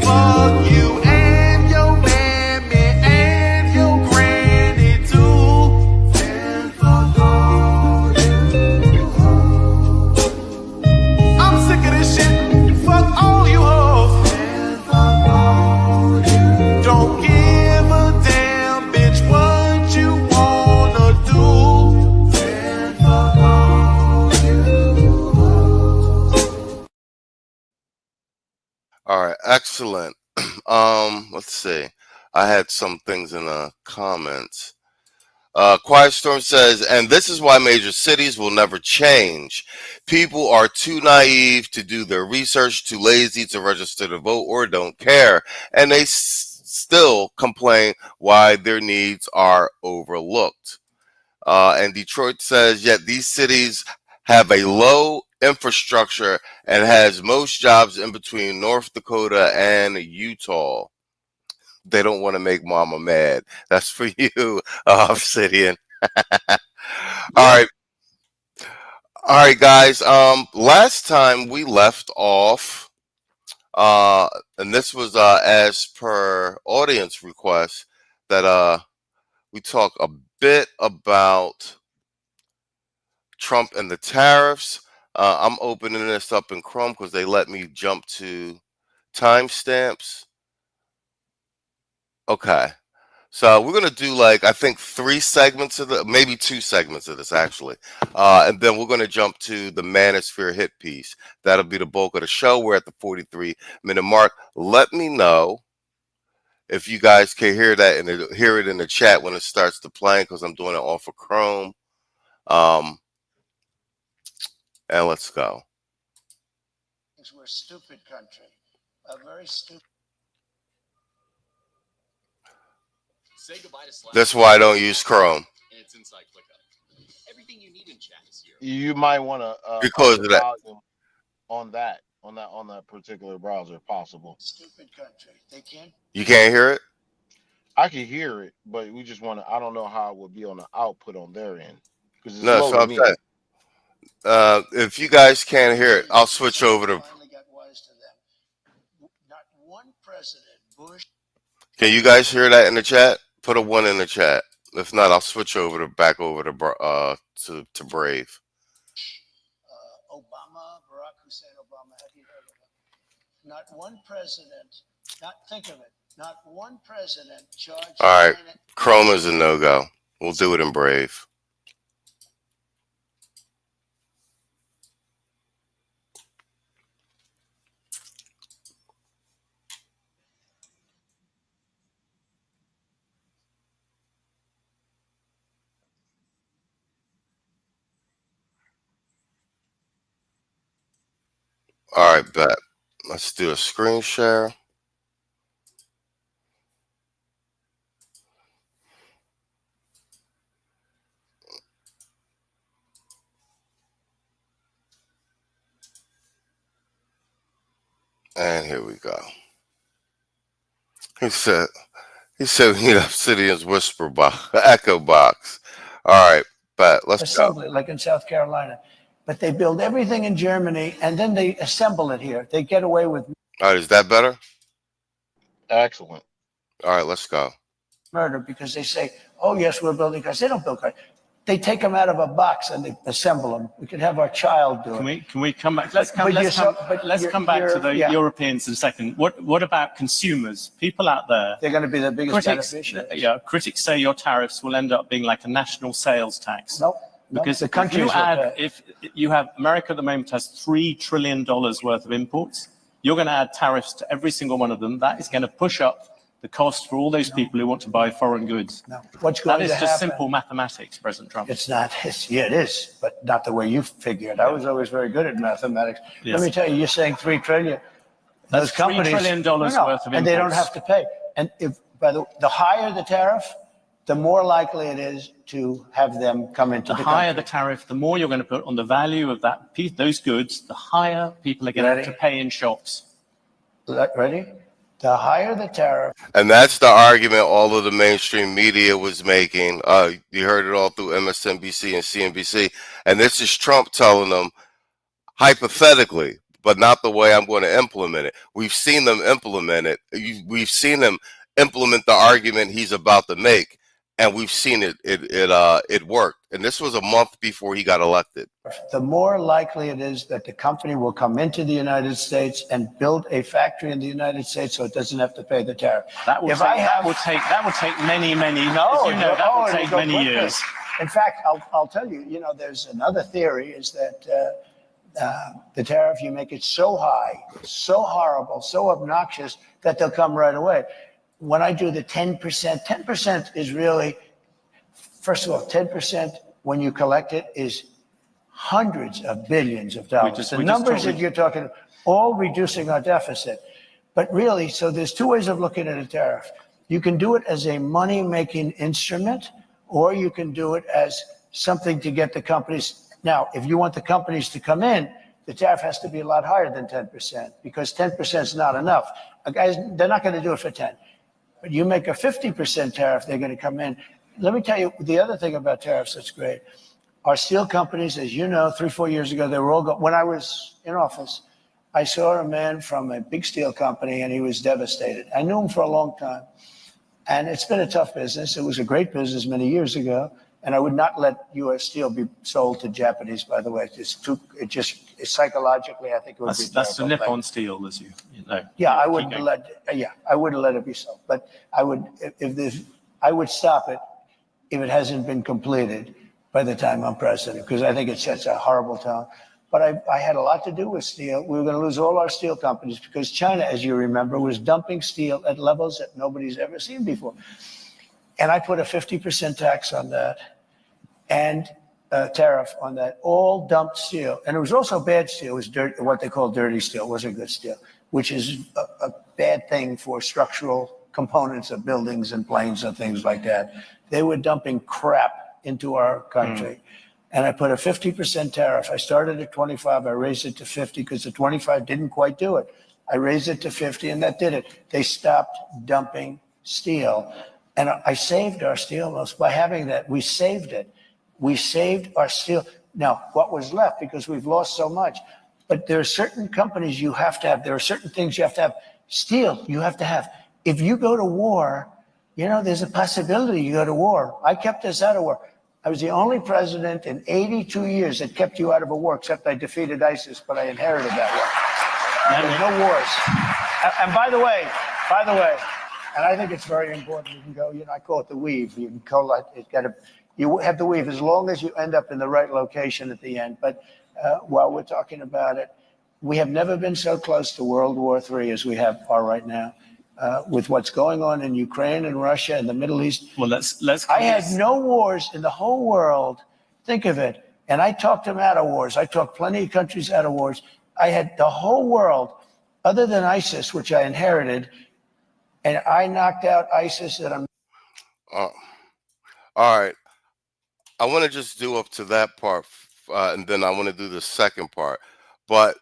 Fuck you and your mammy and your granny too. Man, fuck all you hoes. I'm sick of this shit. Fuck all you hoes. Man, fuck all you. Don't give a damn, bitch, what you wanna do. Man, fuck all you. All right, excellent. Let's see. I had some things in the comments. Quiet Storm says, and this is why major cities will never change. People are too naive to do their research, too lazy to register to vote, or don't care. And they still complain why their needs are overlooked. And Detroit says, yet these cities have a low infrastructure and has most jobs in between North Dakota and Utah. They don't want to make mama mad. That's for you, Obsidian. All right, guys. Last time we left off, and this was as per audience request, that we talk a bit about Trump and the tariffs. I'm opening this up in Chrome because they let me jump to timestamps. Okay. So we're going to do I think 3 segments of maybe 2 segments of this actually. And then we're going to jump to the Manosphere hit piece. That'll be the bulk of the show. We're at the 43-minute mark. Let me know if you guys can hear that and hear it in the chat when it starts to play, because I'm doing it off of Chrome. And let's go. We're a stupid country, a very stupid. Say goodbye to That's why I don't use Chrome. And it's inside ClickUp. Everything you need in chat is here. You might want to because of that on that particular browser, if possible. Stupid country. They can't. You can't hear it? I can hear it, but we just want to. I don't know how it would be on the output on their end because it's No, low so to I'm me. saying, if you guys can't hear it, I'll switch over to. Not one president, Bush. Can you guys hear that in the chat? Put a 1 in the chat. If not, I'll switch over to back over to Brave. Obama, Barack Hussein Obama. Have you heard of him? Not one president. Think of it. Not one president charged. All right, Chrome is a no-go. We'll do it in Brave. All right, bet. Let's do a screen share. And here we go. He said we need Obsidian's whisper box, echo box. All right, bet. Let's assemble go. it like in South Carolina. But they build everything in Germany and then they assemble it here. They get away with All right, is that better? Excellent. All right, let's go. murder because they say, oh, yes, we're building cars. They don't build cars. They take them out of a box and they assemble them. We could have our child do it. Can we come back? Let's come back to the Europeans in a second. What about consumers? People out there. They're going to be the biggest beneficiaries. Yeah, critics say your tariffs will end up being like a national sales tax. No. Because the countries if you have America at the moment has $3 trillion worth of imports, you're going to add tariffs to every single one of them. That is going to push up the cost for all those people who want to buy foreign goods. No. What's going to happen? That is just simple mathematics, President Trump. It's not. Yeah, it is, but not the way you figure it. I was always very good at mathematics. Yes. Let me tell you, you're saying $3 trillion. That's $3 trillion worth of imports. And they don't have to pay. And if the higher the tariff, the more likely it is to have them come into the higher country. the tariff, the more you're going to put on the value of that piece, those goods, the higher people are going to have to pay in shops. Ready? The higher the tariff. And that's the argument all of the mainstream media was making. You heard it all through MSNBC and CNBC. And this is Trump telling them, hypothetically, but not the way I'm going to implement it. We've seen them implement it. We've seen him implement the argument he's about to make, and we've seen it worked. And this was a month before he got elected. The more likely it is that the company will come into the United States and build a factory in the United States, so it doesn't have to pay the tariff. That will take many. No, that will take many years. In fact, I'll tell you. You know, there's another theory is that the tariff, you make it so high, so horrible, so obnoxious that they'll come right away. When I do the 10%, 10% is really, first of all, 10% when you collect it is hundreds of billions of dollars. The numbers that you're talking, all reducing our deficit. But really, so there's two ways of looking at a tariff. You can do it as a money-making instrument, or you can do it as something to get the companies. Now, if you want the companies to come in, the tariff has to be a lot higher than 10%, because 10% is not enough. Guys, they're not going to do it for 10. But you make a 50% tariff, they're going to come in. Let me tell you the other thing about tariffs that's great. Our steel companies, as you know, 3-4 years ago, they were all when I was in office, I saw a man from a big steel company, and he was devastated. I knew him for a long time. And it's been a tough business. It was a great business many years ago. And I would not let U.S. steel be sold to Japanese, by the way. It's psychologically, I think it would be. That's the Nippon Steel, as you know. Yeah, I wouldn't let it be sold. But I would stop it if it hasn't been completed by the time I'm president, because I think it sets a horrible tone. But I had a lot to do with steel. We were going to lose all our steel companies because China, as you remember, was dumping steel at levels that nobody's ever seen before. And I put a 50% tax on that and a tariff on that, all dumped steel. And it was also bad steel. It was what they call dirty steel. It wasn't good steel, which is a bad thing for structural components of buildings and planes and things like that. They were dumping crap into our country. And I put a 50% tariff. I started at 25. I raised it to 50 because the 25 didn't quite do it. I raised it to 50, and that did it. They stopped dumping steel. And I saved our steel mills by having that. We saved it. We saved our steel. Now, what was left, because we've lost so much, but there are certain companies you have to have. There are certain things you have to have. Steel, you have to have. If you go to war, you know, there's a possibility you go to war. I kept us out of war. I was the only president in 82 years that kept you out of a war, except I defeated ISIS, but I inherited that war. There's no wars. And by the way, and I think it's very important, you can go, you know, I call it the weave. You can call it, you have the weave as long as you end up in the right location at the end. But while we're talking about it, we have never been so close to World War III as we are right now. With what's going on in Ukraine and Russia and the Middle East. Well, I had no wars in the whole world. Think of it. And I talked them out of wars. I talked plenty of countries out of wars. I had the whole world, other than ISIS, which I inherited, and I knocked out ISIS at a. All right. I want to just do up to that part, and then I want to do the second part. But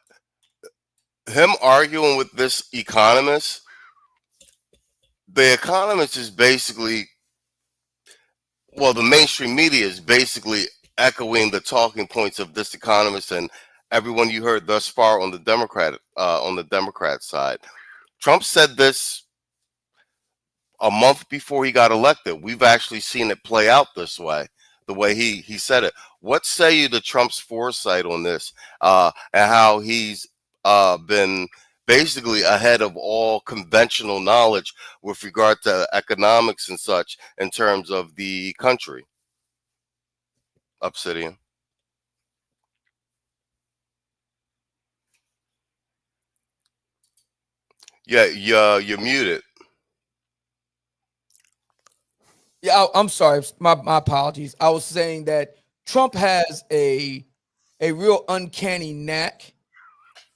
him arguing with this economist, the economist is basically, well, the mainstream media is basically echoing the talking points of this economist and everyone you heard thus far on the Democrat side. Trump said this a month before he got elected. We've actually seen it play out this way, the way he said it. What say you to Trump's foresight on this, and how he's been basically ahead of all conventional knowledge with regard to economics and such in terms of the country? Obsidian. Yeah, you're muted. Yeah, I'm sorry. My apologies. I was saying that Trump has a real uncanny knack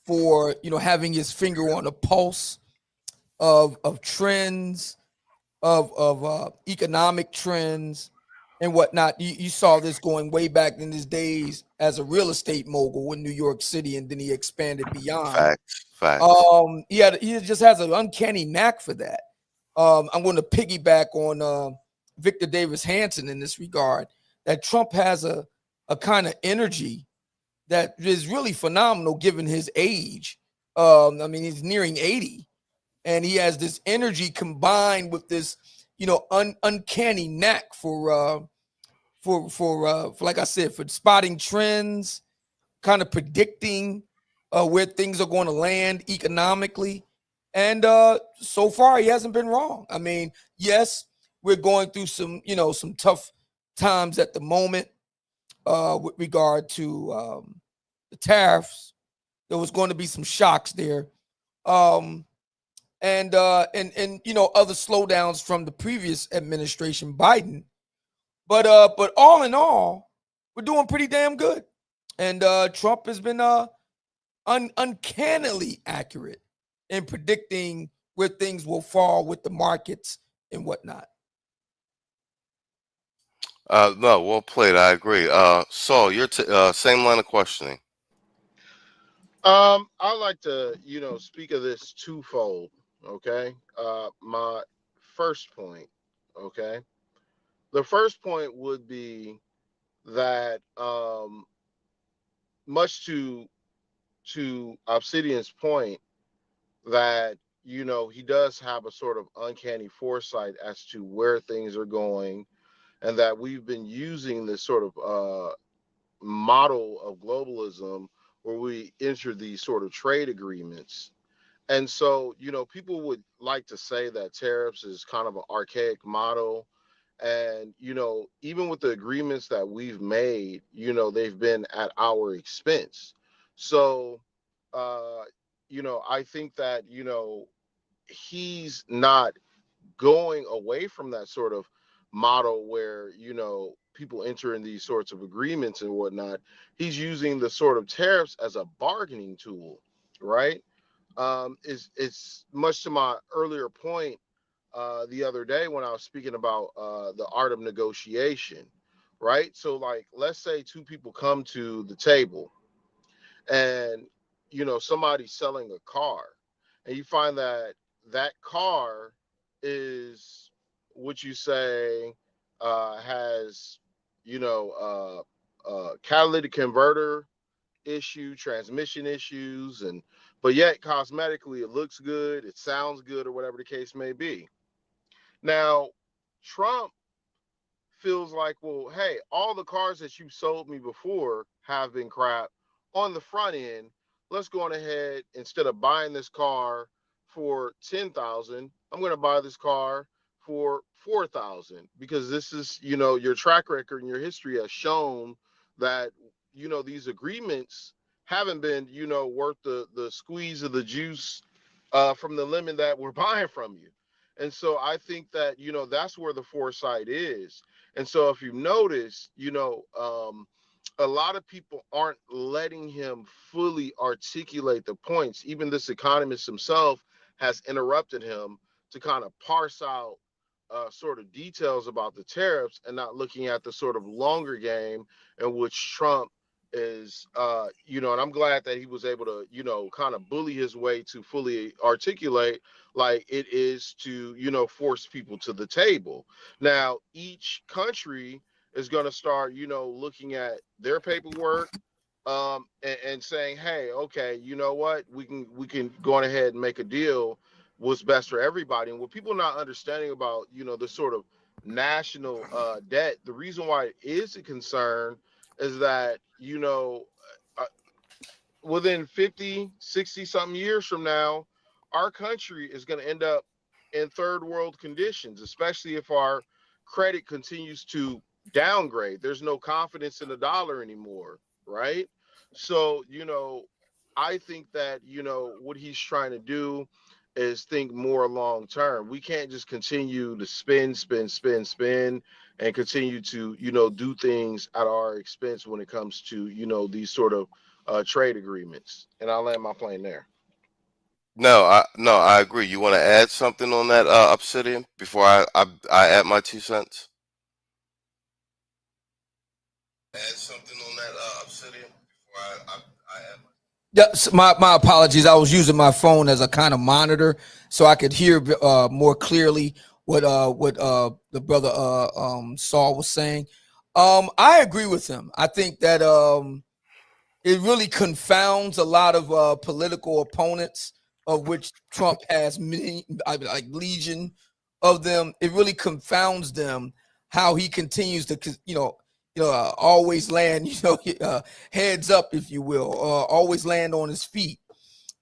for, you know, having his finger on the pulse of trends, of economic trends, and whatnot. You saw this going way back in his days as a real estate mogul in New York City, and then he expanded beyond. Facts. He just has an uncanny knack for that. I'm going to piggyback on Victor Davis Hanson in this regard, that Trump has a kind of energy that is really phenomenal given his age. I mean, he's nearing 80, and he has this energy combined with this, uncanny knack for like I said, for spotting trends, kind of predicting where things are going to land economically. And so far, he hasn't been wrong. I mean, yes, we're going through some tough times at the moment with regard to the tariffs. There was going to be some shocks there, and other slowdowns from the previous administration, Biden. But all in all, we're doing pretty damn good. And Trump has been uncannily accurate in predicting where things will fall with the markets and whatnot. No, well played. I agree. Saul, your same line of questioning. I like to, speak of this twofold. Okay. My first point. Okay. The first point would be that, much to Obsidian's point, that he does have a sort of uncanny foresight as to where things are going, and that we've been using this sort of model of globalism where we enter these sort of trade agreements. And so, people would like to say that tariffs is kind of an archaic model. And, even with the agreements that we've made, they've been at our expense. So, I think that, he's not going away from that sort of model where, people enter in these sorts of agreements and whatnot. He's using the sort of tariffs as a bargaining tool, right? It's much to my earlier point the other day when I was speaking about the art of negotiation, right? So, like, let's say two people come to the table, and somebody's selling a car, and you find that that car is what you say has catalytic converter issue, transmission issues, and but yet cosmetically it looks good, it sounds good, or whatever the case may be. Now, Trump feels like, well, hey, all the cars that you sold me before have been crap on the front end. Let's go on ahead, instead of buying this car for 10,000, I'm going to buy this car for 4,000, because this is, your track record and your history has shown that, these agreements haven't been, worth the squeeze of the juice from the lemon that we're buying from you. And so I think that, that's where the foresight is. And so if you notice, a lot of people aren't letting him fully articulate the points. Even this economist himself has interrupted him to kind of parse out sort of details about the tariffs, and not looking at the sort of longer game in which Trump is, and I'm glad that he was able to, kind of bully his way to fully articulate, like, it is to, force people to the table. Now, each country is going to start, looking at their paperwork, and saying, hey, okay, you know what, we can go on ahead and make a deal what's best for everybody. And what people are not understanding about, the sort of national debt, the reason why it is a concern is that, uh, within 50, 60 something years from now, our country is going to end up in third world conditions, especially if our credit continues to downgrade. There's no confidence in the dollar anymore, right? So, I think that, what he's trying to do is think more long term. We can't just continue to spend, and continue to, do things at our expense when it comes to, these sort of trade agreements. And I'll land my plane there. No, I agree. You want to add something on that, Obsidian, before I add my 2 cents? Add something on that Obsidian before I add. Yes, my apologies. I was using my phone as a kind of monitor, so I could hear more clearly what the brother Saul was saying. I agree with him. I think that it really confounds a lot of political opponents, of which Trump has many, like legion of them. It really confounds them how he continues to, always land, heads up, if you will, always land on his feet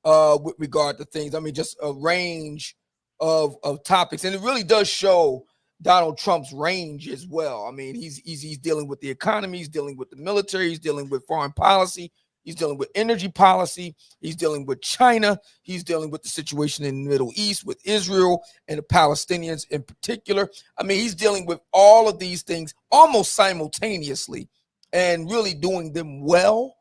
with regard to things. I mean, just a range of topics, and it really does show Donald Trump's range as well. I mean, he's dealing with the economy, he's dealing with the military, he's dealing with foreign policy, he's dealing with energy policy, he's dealing with China, he's dealing with the situation in the Middle East with Israel and the Palestinians in particular. I mean, he's dealing with all of these things almost simultaneously and really doing them well,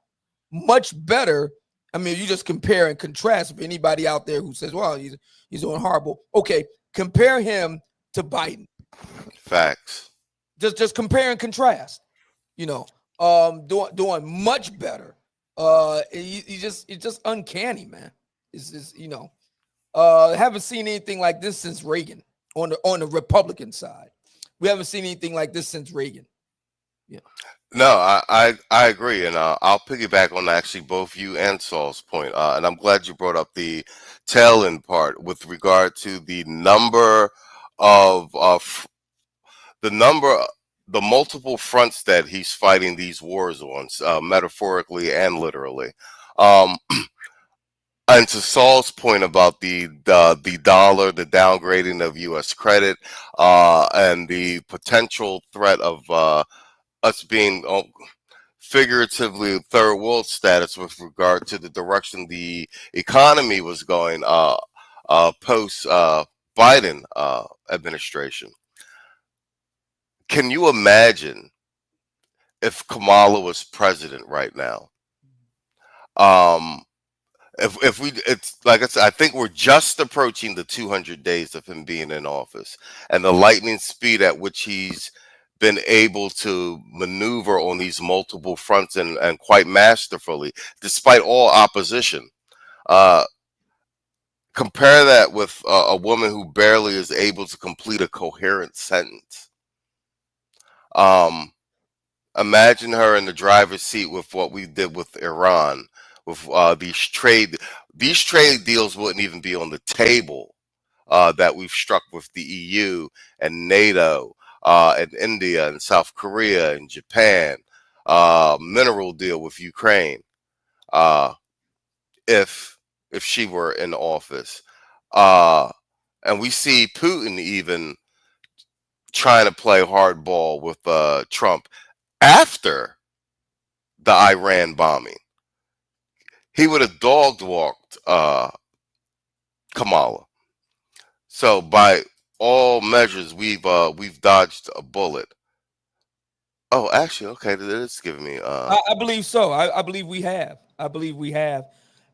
much better. I mean, you just compare and contrast. If anybody out there who says, well, he's doing horrible, okay, compare him to Biden. Facts. Just compare and contrast. Doing much better. It's just uncanny, man. It's haven't seen anything like this since Reagan on the Republican side. We haven't seen anything like this since Reagan. Yeah. No, I agree, and I'll piggyback on actually both you and Saul's point, and I'm glad you brought up the tail end part with regard to the number of the multiple fronts that he's fighting these wars on, metaphorically and literally. And to Saul's point about the dollar, the downgrading of U.S. credit, and the potential threat of us being figuratively third world status with regard to the direction the economy was going post Biden administration. Can you imagine if Kamala was president right now? If we, it's like I said, I think we're just approaching the 200 days of him being in office, and the lightning speed at which he's been able to maneuver on these multiple fronts and quite masterfully, despite all opposition. Compare that with a woman who barely is able to complete a coherent sentence. Imagine her in the driver's seat with what we did with Iran, with these trade deals wouldn't even be on the table that we've struck with the EU and NATO and India and South Korea and Japan, mineral deal with Ukraine, if she were in office. And we see Putin even trying to play hardball with Trump after the Iran bombing. He would have dog walked Kamala. So by all measures, we've dodged a bullet. Oh, actually, okay, it's giving me. I believe so. I believe we have.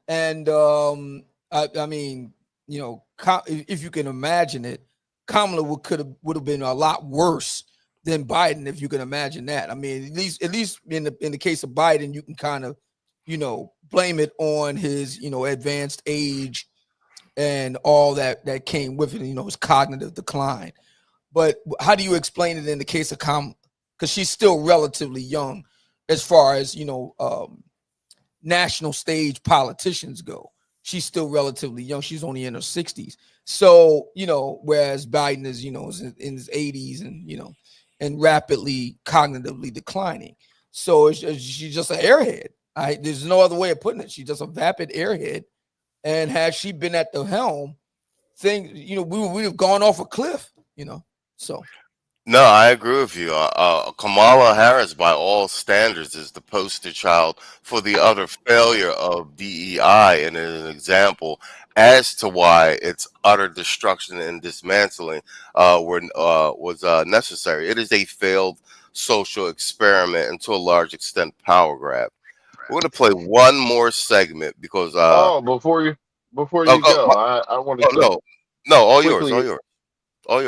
And I mean, if you can imagine it, Kamala would have been a lot worse than Biden, if you can imagine that. I mean, at least in the case of Biden, you can kind of, blame it on his, advanced age and all that came with it, his cognitive decline. But how do you explain it in the case of Kamala? Because she's still relatively young as far as, national stage politicians go. She's still relatively young. She's only in her 60s. So, whereas Biden is, is in his 80s and, and rapidly cognitively declining. So she's just an airhead. There's no other way of putting it. She's just a vapid airhead. And had she been at the helm, we would have gone off a cliff, so. No, I agree with you. Kamala Harris, by all standards, is the poster child for the utter failure of DEI, and is an example as to why its utter destruction and dismantling was necessary. It is a failed social experiment and to a large extent power grab. We're going to play one more segment because before you go, I wanted to no, all quickly, yours.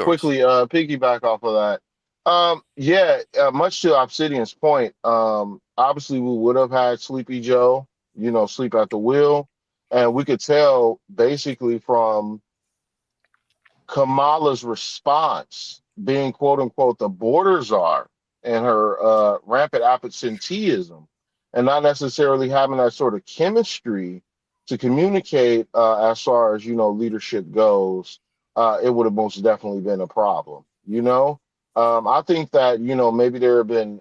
quickly piggyback off of that. Much to Obsidian's point, obviously we would have had Sleepy Joe, sleep at the wheel. And we could tell basically from Kamala's response being quote unquote the border czar and her rampant absenteeism and not necessarily having that sort of chemistry to communicate as far as leadership goes, it would have most definitely been a problem. I think that maybe there have been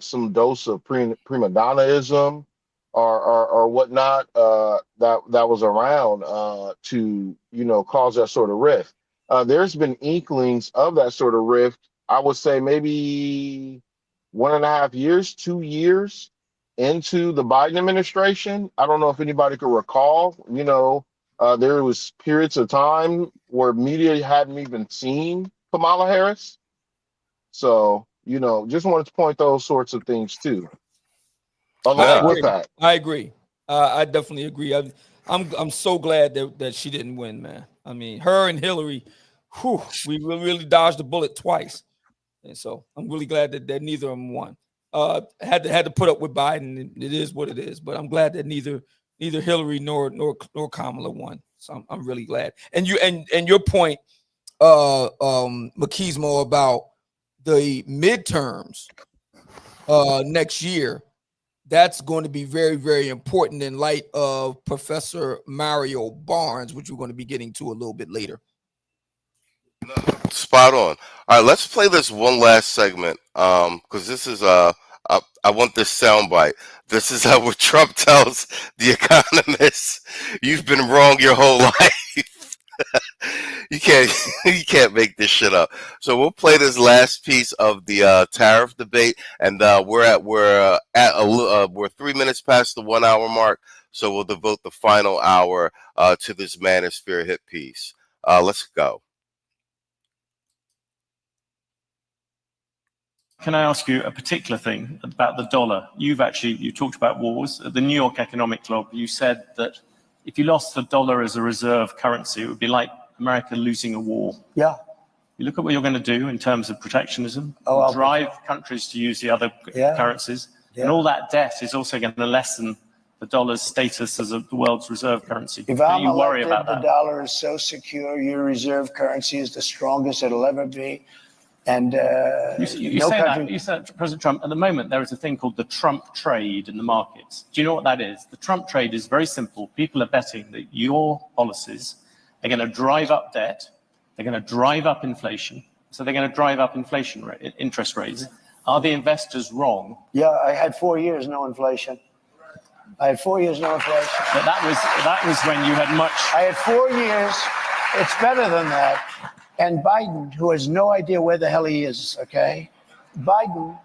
some dose of prima donnaism or whatnot that was around to cause that sort of rift. There's been inklings of that sort of rift. I would say maybe 1.5 years, 2 years into the Biden administration. I don't know if anybody could recall. There was periods of time where media hadn't even seen Kamala Harris. So, just wanted to point those sorts of things too. Along with that, I agree. I definitely agree. I'm so glad that she didn't win, man. I mean, her and Hillary, we really dodged the bullet twice, and so I'm really glad that neither of them won. Had to put up with Biden. It is what it is, but I'm glad that neither Hillary nor Kamala won. So I'm really glad. And your point, Machismo, about the midterms next year. That's going to be very, very important in light of Professor Mario Barnes, which we're going to be getting to a little bit later. Spot on. All right, let's play this one last segment because this is I want this soundbite. This is where Trump tells the economists, "You've been wrong your whole life." You can't make this shit up. So we'll play this last piece of the tariff debate, and we're 3 minutes past the 1 hour mark. So we'll devote the final hour to this Manosphere hit piece. Let's go. Can I ask you a particular thing about the dollar? You talked about wars. At the New York Economic Club, you said that if you lost the dollar as a reserve currency, it would be like America losing a war. Yeah. You look at what you're going to do in terms of protectionism, drive countries to use the other currencies, and all that debt is also going to lessen the dollar's status as the world's reserve currency. If Don't I'm you worry elected, about the that? dollar is so secure, your reserve currency is the strongest it'll ever be. And You said, President Trump, at the moment, there is a thing called the Trump trade in the markets. Do you know what that is? The Trump trade is very simple. People are betting that your policies are going to drive up debt, they're going to drive up inflation, so they're going to drive up interest rates. Are the investors wrong? Yeah, I had 4 years no inflation. I had 4 years no inflation. But that was when you had much. I had 4 years. It's better than that. And Biden, who has no idea where the hell he is, okay? Biden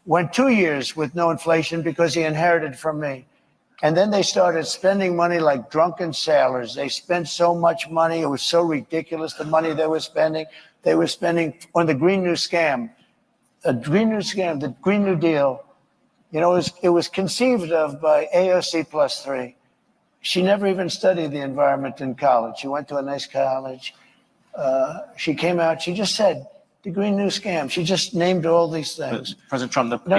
went 2 years with no inflation because he inherited from me. And then they started spending money like drunken sailors. They spent so much money. It was so ridiculous, the money they were spending. They were spending on the Green New Scam. The Green New Scam, the Green New Deal. It was conceived of by AOC +3. She never even studied the environment in college. She went to a nice college. She came out, she just said, the Green New Scam. She just named all these things. But President Trump, the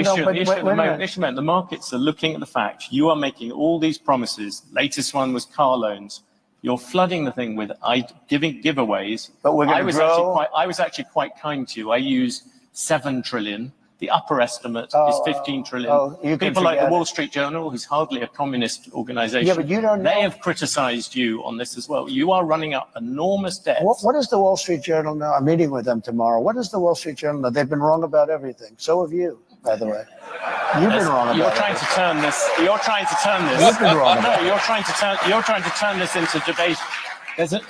issue the markets are looking at the fact you are making all these promises. Latest one was car loans. You're flooding the thing with giving giveaways. But we're going to grow. I was actually quite kind to you. I used 7 trillion. The upper estimate is 15 trillion. People like the Wall Street Journal, who's hardly a communist organization, yeah, but you don't know. They have criticized you on this as well. You are running up enormous debts. What does the Wall Street Journal know? I'm meeting with them tomorrow. What does the Wall Street Journal know? They've been wrong about everything. So have you, by the way. You've been wrong about it. You're trying to turn this. You've been wrong about you're trying to turn this into debate.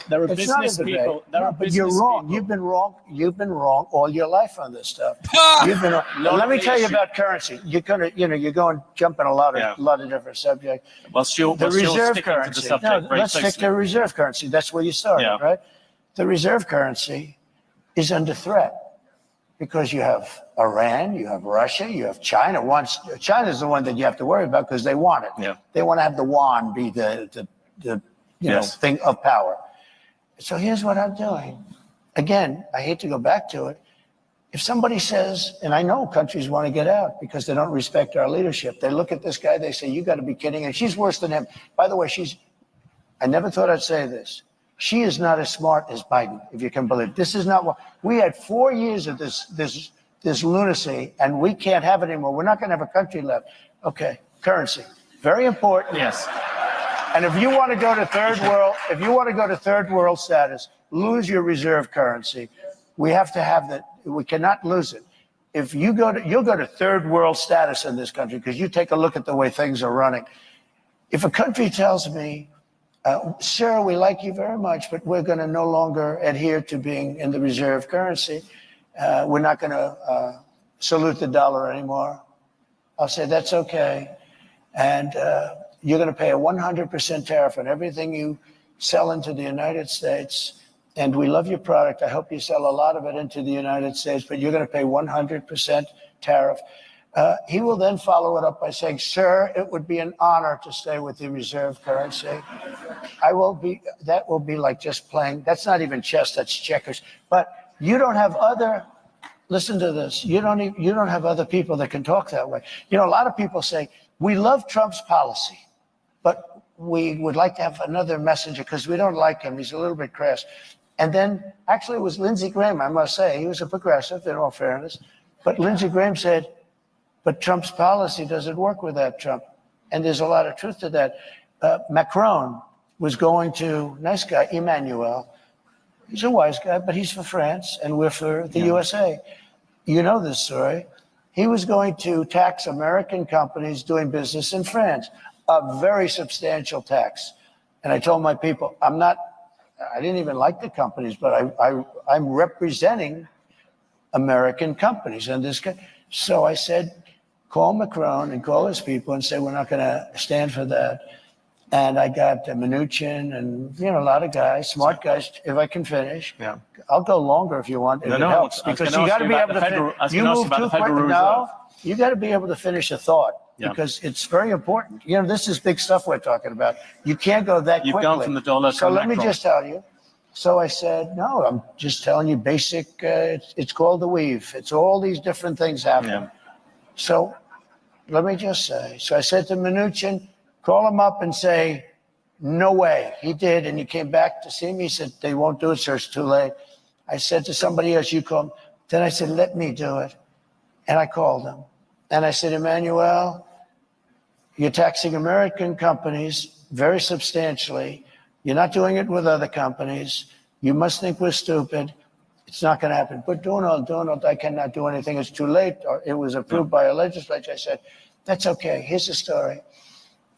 There are business people. But you're wrong. You've been wrong. You've been wrong all your life on this stuff. You've been wrong. Let me tell you about currency. You're going jumping a lot of different subjects. The reserve currency. Let's stick to reserve currency. That's where you started, right? The reserve currency is under threat because you have Iran, you have Russia, you have China. China's the one that you have to worry about because they want it. Yeah. They want to have the yuan be the thing of power. So here's what I'm doing. Again, I hate to go back to it. if somebody says, and I know countries want to get out because they don't respect our leadership. They look at this guy, they say, you got to be kidding. And she's worse than him. By the way, I never thought I'd say this. She is not as smart as Biden, if you can believe it. This is not what, we had 4 years of this lunacy, and we can't have it anymore. We're not going to have a country left. Okay, currency, very important. Yes. And if you want to go to third world status, lose your reserve currency. We have to have that. We cannot lose it. If you'll go to third world status in this country because you take a look at the way things are running. If a country tells me, sir, we like you very much, but we're going to no longer adhere to being in the reserve currency. We're not going to salute the dollar anymore. I'll say that's okay. And you're going to pay a 100% tariff on everything you sell into the United States. And we love your product. I hope you sell a lot of it into the United States, but you're going to pay 100% tariff. He will then follow it up by saying, sir, it would be an honor to stay with the reserve currency. That will be like just playing. That's not even chess, that's checkers. But you don't have listen to this. You don't have other people that can talk that way. You know, a lot of people say, we love Trump's policy, but we would like to have another messenger because we don't like him. He's a little bit crass. And then, actually, it was Lindsey Graham, I must say. He was a progressive, in all fairness. But Lindsey Graham said, but Trump's policy doesn't work without Trump. And there's a lot of truth to that. Macron was going to, nice guy, Emmanuel. He's a wise guy, but he's for France, and we're for the U.S.A. You know this story. He was going to tax American companies doing business in France, a very substantial tax. And I told my people, I didn't even like the companies, but I'm representing American companies. And this guy, so I said, call Macron and call his people and say, we're not going to stand for that. And I got Mnuchin and, a lot of guys, smart guys, if I can finish. Yeah. I'll go longer if you want. If it helps, because you got to be able to finish. You move too quick. No, you got to be able to finish a thought. Yeah. Because it's very important. This is big stuff we're talking about. You can't go that quickly. You've gone from the dollar to Macron. So let me just tell you. So I said, no, I'm just telling you basic, it's called the weave. It's all these different things happening. Yeah. So let me just say, so I said to Mnuchin, call him up and say, no way. He did, and he came back to see me. He said, they won't do it, sir, it's too late. I said to somebody else, you call him. Then I said, let me do it. And I called him. And I said, Emmanuel, you're taxing American companies very substantially. You're not doing it with other companies. You must think we're stupid. It's not going to happen. But Donald, I cannot do anything. It's too late. Or it was approved by a legislature. I said, that's okay. Here's the story.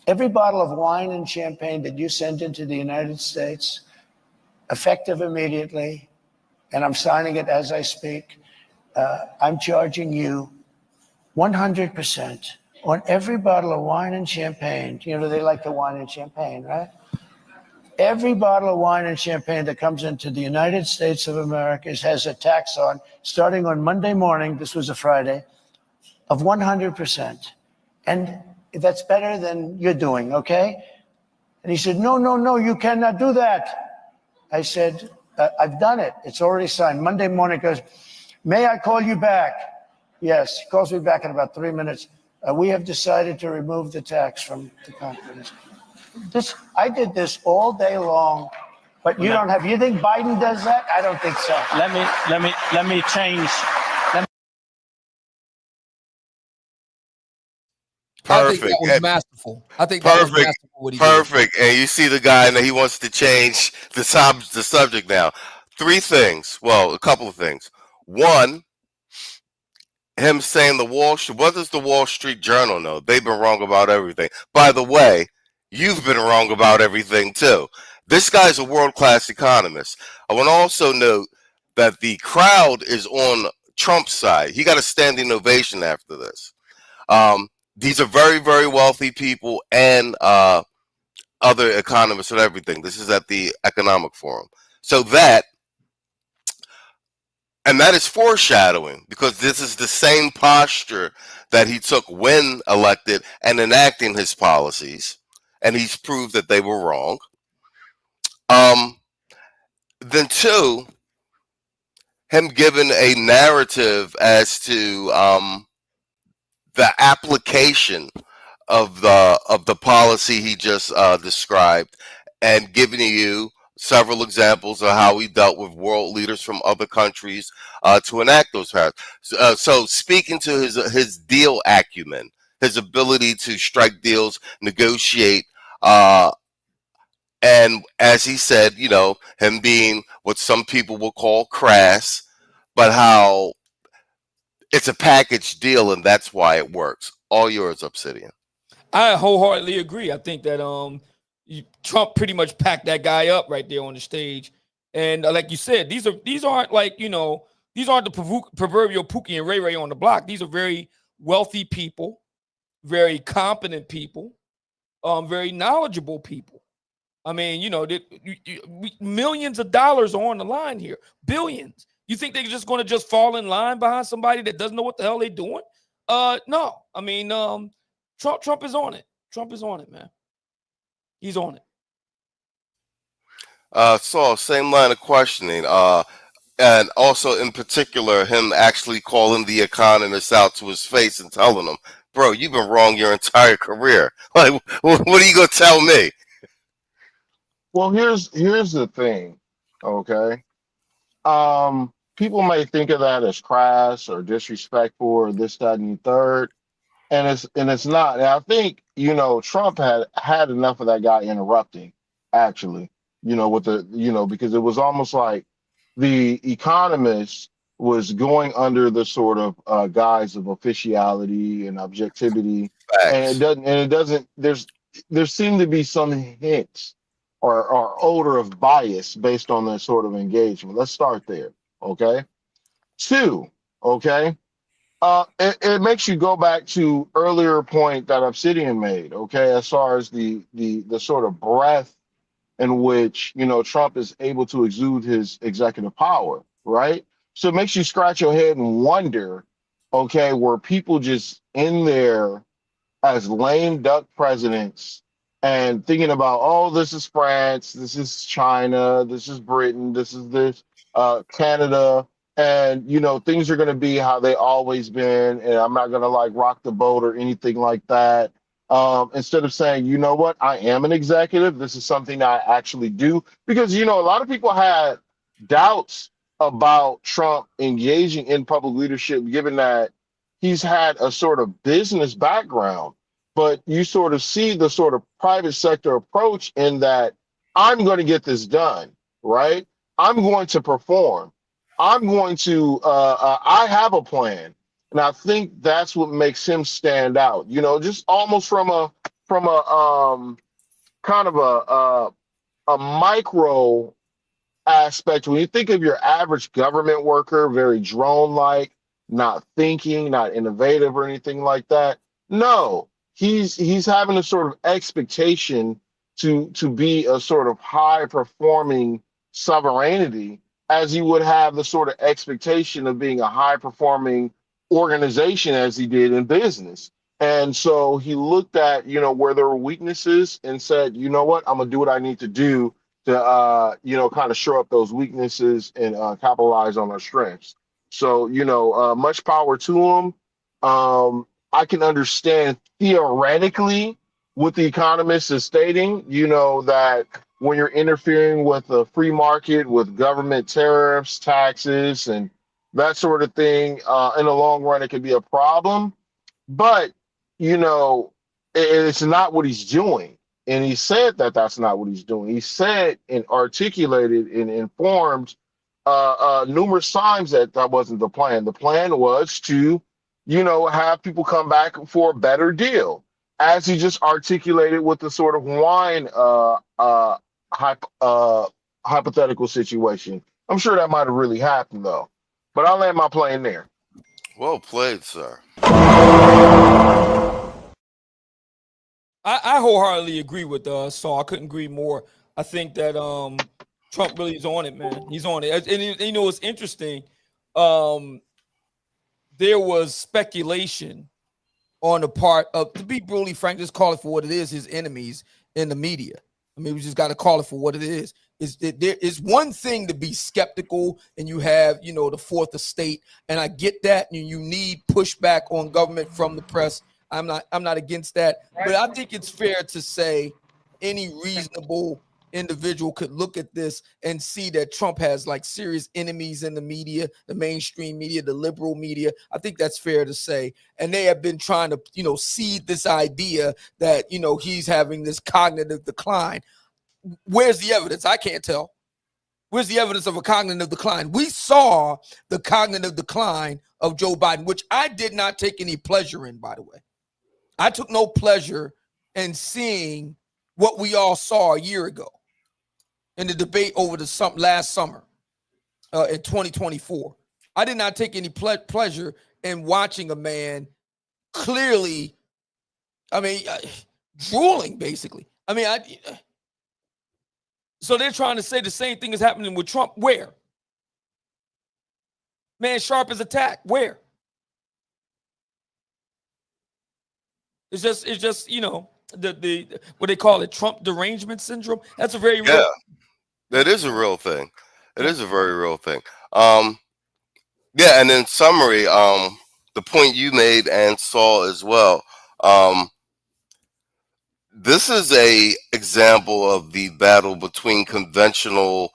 Every bottle of wine and champagne that you send into the United States, effective immediately, and I'm signing it as I speak, I'm charging you 100% on every bottle of wine and champagne. They like the wine and champagne, right? Every bottle of wine and champagne that comes into the United States of America has a tax on, starting on Monday morning, this was a Friday, of 100%. And that's better than you're doing, okay? And he said, no, you cannot do that. I said, I've done it. It's already signed. Monday morning goes, may I call you back? Yes, he calls me back in about 3 minutes. We have decided to remove the tax from the companies. I did this all day long, but you don't have. You think Biden does that? I don't think so. Let me change. Perfect. I think that was masterful. I think that was masterful what he did. Perfect. And you see the guy, and he wants to change the subject now. 3 things. Well, a couple of things. One, him saying what does the Wall Street Journal know? They've been wrong about everything. By the way, you've been wrong about everything too. This guy's a world-class economist. I want to also note that the crowd is on Trump's side. He got a standing ovation after this. These are very, very wealthy people and other economists and everything. This is at the Economic Forum. So that is foreshadowing, because this is the same posture that he took when elected and enacting his policies, and he's proved that they were wrong. Then 2, him giving a narrative as to the application of the policy he just described, and giving you several examples of how he dealt with world leaders from other countries to enact those tariffs. So speaking to his deal acumen, his ability to strike deals, negotiate, and as he said, him being what some people will call crass, but how it's a package deal, and that's why it works. All yours, Obsidian. I wholeheartedly agree. I think that Trump pretty much packed that guy up right there on the stage. And like you said, these aren't like, these aren't the proverbial Pookie and Ray Ray on the block. These are very wealthy people, very competent people, very knowledgeable people. I mean, millions of dollars are on the line here, billions. You think they're just going to just fall in line behind somebody that doesn't know what the hell they're doing? No. I mean, Trump is on it. Trump is on it, man. He's on it. Saul, same line of questioning. And also in particular, him actually calling the economist out to his face and telling him, bro, you've been wrong your entire career. Like, what are you going to tell me? Well, here's the thing, okay? People may think of that as crass or disrespectful or this, that, and the third, and it's not. And I think Trump had enough of that guy interrupting, actually, with because it was almost like the economist was going under the sort of guise of officiality and objectivity, and it doesn't. There seem to be some hints or odor of bias based on that sort of engagement. Let's start there, okay? 2, okay? It makes you go back to earlier point that Obsidian made, okay, as far as the sort of breadth in which Trump is able to exude his executive power, right? So it makes you scratch your head and wonder, okay, were people just in there as lame duck presidents and thinking about, oh, this is France, this is China, this is Britain, this is Canada, and things are going to be how they always been, and I'm not going to like rock the boat or anything like that. Instead of saying, you know what, I am an executive, this is something I actually do, because a lot of people had doubts about Trump engaging in public leadership, given that he's had a sort of business background. But you sort of see the sort of private sector approach in that I'm going to get this done, right? I'm going to perform. I'm going to, I have a plan. And I think that's what makes him stand out, just almost from a kind of a micro aspect. When you think of your average government worker, very drone-like, not thinking, not innovative or anything like that. No. He's having a sort of expectation to be a sort of high performing sovereignty, as he would have the sort of expectation of being a high performing organization as he did in business. And so he looked at where there were weaknesses and said, you know what, I'm gonna do what I need to do to kind of shore up those weaknesses and capitalize on our strengths. So much power to him. I can understand theoretically what the economist is stating, that when you're interfering with the free market, with government tariffs, taxes, and that sort of thing, in the long run, it can be a problem. But, it's not what he's doing. And he said that that's not what he's doing. He said and articulated and informed numerous times that wasn't the plan. The plan was to have people come back for a better deal, as he just articulated with the sort of wine hypothetical situation. I'm sure that might have really happened, though. But I'll land my plane there. Well played, sir. I wholeheartedly agree with Saul. I couldn't agree more. I think that Trump really is on it, man. He's on it. And it's interesting. There was speculation on the part of, to be brutally frank, just call it for what it is, his enemies in the media. I mean, we just got to call it for what it is. is that there is one thing to be skeptical, and you have, the fourth estate, and I get that, and you need pushback on government from the press. I'm not against that, but I think it's fair to say any reasonable individual could look at this and see that Trump has like serious enemies in the media, the mainstream media, the liberal media. I think that's fair to say. And they have been trying to, seed this idea that, he's having this cognitive decline. Where's the evidence? I can't tell. Where's the evidence of a cognitive decline? We saw the cognitive decline of Joe Biden, which I did not take any pleasure in, by the way. I took no pleasure in seeing what we all saw a year ago in the debate over the last summer in 2024. I did not take any pleasure in watching a man clearly, drooling, basically. So they're trying to say the same thing is happening with Trump. Where? Man, sharp as a tack. Where? It's just the what they call it, Trump derangement syndrome. That's a very real. That is a real thing. It is a very real thing. Yeah, and in summary, the point you made and Saul as well. This is a example of the battle between conventional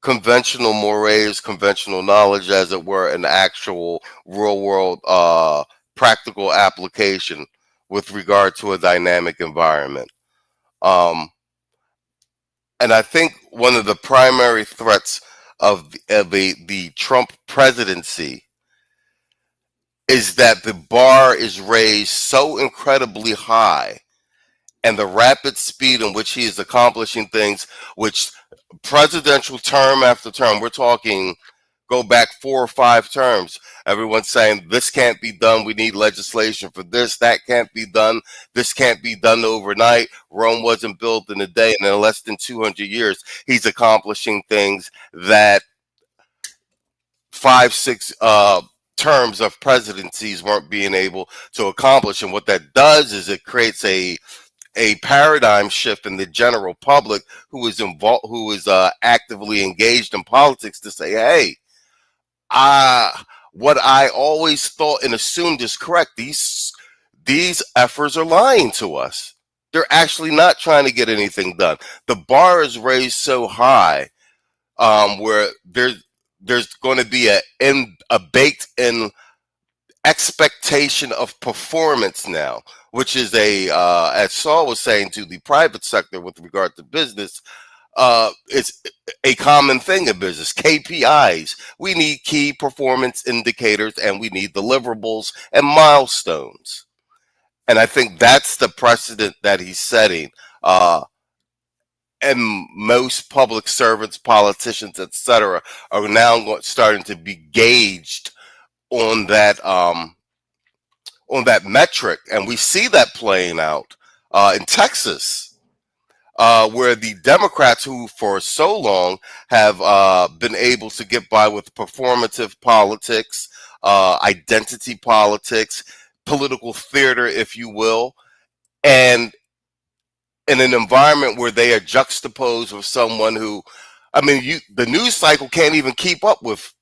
mores, conventional knowledge, as it were, and actual real world practical application with regard to a dynamic environment. And I think one of the primary threats of the Trump presidency is that the bar is raised so incredibly high, and the rapid speed in which he is accomplishing things, which presidential term after term, we're talking go back 4 or 5 terms. Everyone's saying this can't be done. We need legislation for this. That can't be done. This can't be done overnight. Rome wasn't built in a day, and in less than 200 years, he's accomplishing things that 5, 6 terms of presidencies weren't being able to accomplish. And what that does is it creates a paradigm shift in the general public who is involved, who is actively engaged in politics, to say, hey, what I always thought and assumed is correct. These efforts are lying to us. They're actually not trying to get anything done. The bar is raised so high, where there's going to be a baked-in expectation of performance now, which is as Saul was saying, to the private sector with regard to business. It's a common thing in business. KPIs. We need key performance indicators, and we need deliverables and milestones. And I think that's the precedent that he's setting. And most public servants, politicians, etc., are now starting to be gauged on that metric, and we see that playing out in Texas, where the Democrats, who for so long have been able to get by with performative politics, identity politics, political theater, if you will, and in an environment where they are juxtaposed with someone who, the news cycle can't even keep up with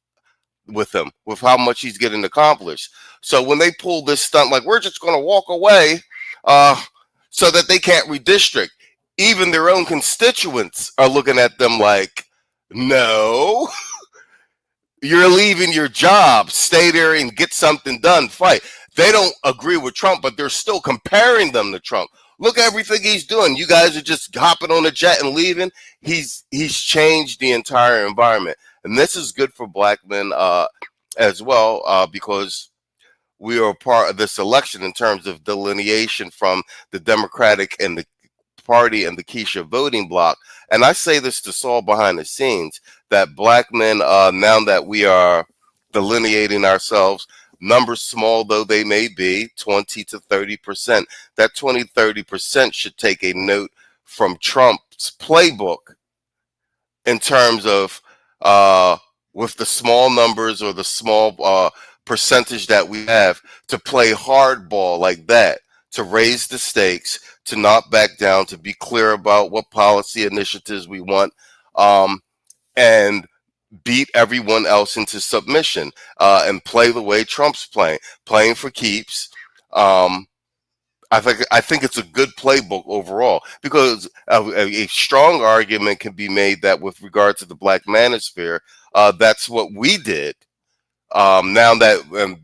him, with how much he's getting accomplished. So when they pull this stunt, like, we're just going to walk away so that they can't redistrict, even their own constituents are looking at them like, no, you're leaving your job, stay there and get something done, fight. They don't agree with Trump, but they're still comparing them to Trump. Look at everything he's doing. You guys are just hopping on a jet and leaving. He's changed the entire environment. And this is good for black men as well, because we are part of this election in terms of delineation from the Democratic and the Party and the Keisha voting bloc. And I say this to Saul behind the scenes, that black men, now that we are delineating ourselves, numbers small though they may be, 20 to 30%, that 20-30% should take a note from Trump's playbook in terms of with the small numbers or the small percentage that we have, to play hardball like that, to raise the stakes, to not back down, to be clear about what policy initiatives we want, and beat everyone else into submission, and play the way Trump's playing for keeps. I think it's a good playbook overall, because a strong argument can be made that with regard to the Black manosphere, that's what we did. Now that,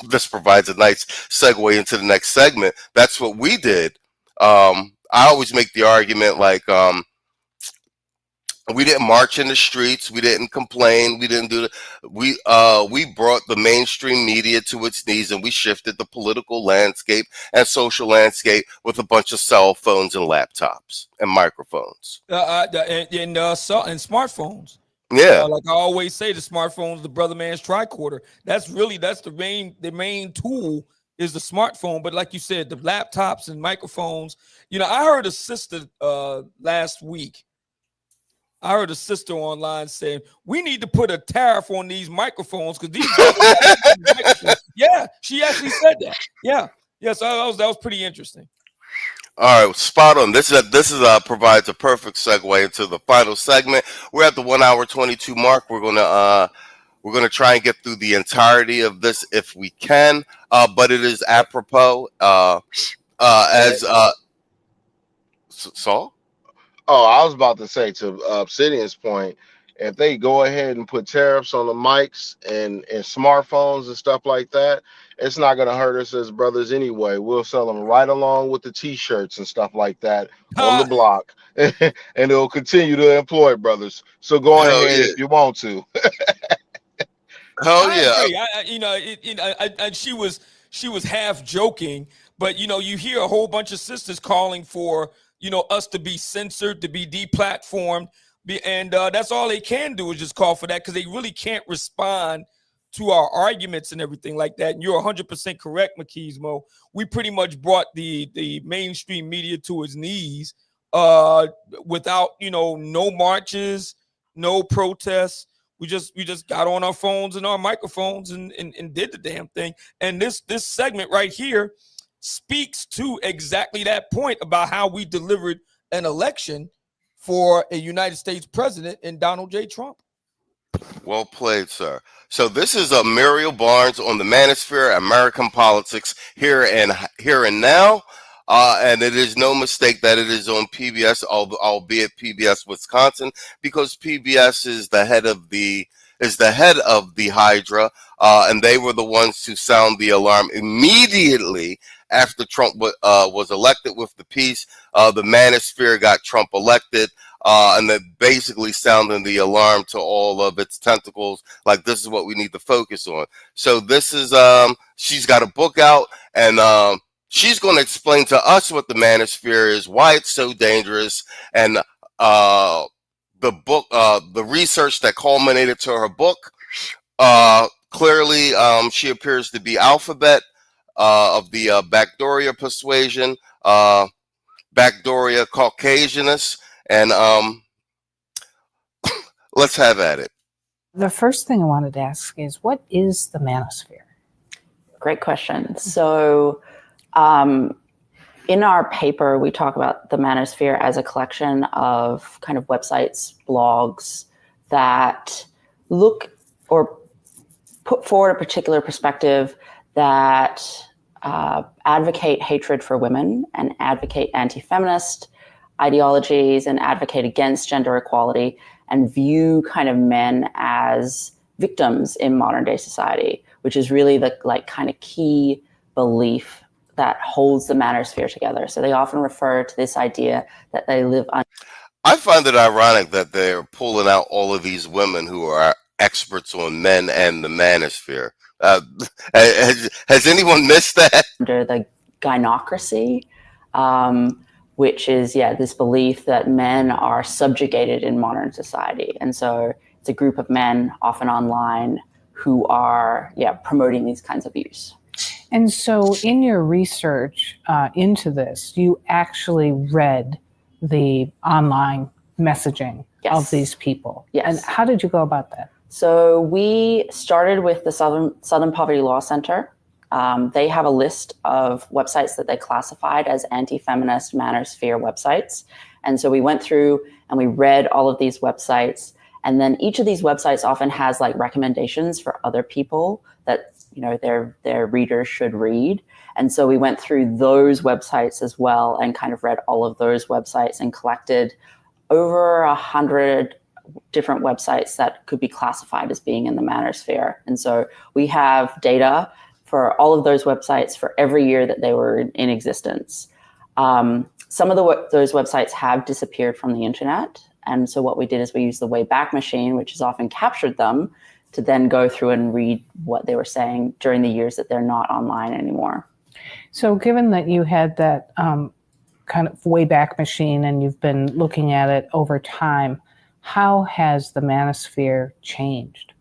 this provides a nice segue into the next segment. That's what we did. I always make the argument like, we didn't march in the streets. We didn't complain. We didn't do we brought the mainstream media to its knees, and we shifted the political landscape and social landscape with a bunch of cell phones and laptops and microphones. And smartphones. Yeah. Like I always say, the smartphone's the brother man's tricorder. That's the main tool is the smartphone. But like you said, the laptops and microphones. I heard a sister last week. I heard a sister online saying we need to put a tariff on these microphones because these. Microphones. Yeah, she actually said that. Yeah. So that was pretty interesting. All right, spot on. This provides a perfect segue into the final segment. We're at the 1 hour 22 mark. We're gonna try and get through the entirety of this if we can. But it is apropos. Saul? Oh, I was about to say, to Obsidian's point, if they go ahead and put tariffs on the mics and smartphones and stuff like that, it's not going to hurt us as brothers anyway. We'll sell them right along with the T-shirts and stuff like that on the block, and it'll continue to employ brothers. So go ahead if you want to. Hell yeah! She was half joking, but you hear a whole bunch of sisters calling for us to be censored, to be deplatformed, and that's all they can do is just call for that, because they really can't respond to our arguments and everything like that. And you're 100% correct, Makizmo. We pretty much brought the mainstream media to its knees without no marches, no protests. We just got on our phones and our microphones and did the damn thing. And this segment right here speaks to exactly that point about how we delivered an election for a United States president in Donald J. Trump. Well played, sir. So this is Muriel Barnes on the Manosphere, American Politics, here and now. And it is no mistake that it is on PBS, albeit PBS Wisconsin, because PBS is the head of the Hydra, and they were the ones to sound the alarm immediately after Trump was elected with the peace. The Manosphere got Trump elected, and they're basically sounding the alarm to all of its tentacles, like this is what we need to focus on. So this is she's got a book out, and she's going to explain to us what the Manosphere is, why it's so dangerous, and the book, the research that culminated to her book. Clearly, she appears to be Alphabet of the Backdoria persuasion, Backdoria Caucasianus, and let's have at it. The first thing I wanted to ask is, what is the Manosphere? Great question. So in our paper, we talk about the Manosphere as a collection of kind of websites, blogs that look or put forward a particular perspective that advocate hatred for women and advocate anti-feminist ideologies and advocate against gender equality and view kind of men as victims in modern day society, which is really the kind of key belief that holds the Manosphere together. So they often refer to this idea that they live on. I find it ironic that they're pulling out all of these women who are experts on men and the Manosphere. Has anyone missed that? Under the gynocracy, which is, this belief that men are subjugated in modern society. And so it's a group of men, often online, who are, promoting these kinds of views. And so in your research into this, you actually read the online messaging of these people. Yes. And how did you go about that? So we started with the Southern Poverty Law Center. They have a list of websites that they classified as anti-feminist Manosphere websites. And so we went through and we read all of these websites. And then each of these websites often has like recommendations for other people that, you know, their readers should read. And so we went through those websites as well and kind of read all of those websites and collected over 100 different websites that could be classified as being in the manosphere. And so we have data for all of those websites for every year that they were in existence. Some of those websites have disappeared from the internet. And so what we did is we used the Wayback Machine, which has often captured them, to then go through and read what they were saying during the years that they're not online anymore. So given that you had that kind of Wayback Machine and you've been looking at it over time, how has the manosphere changed?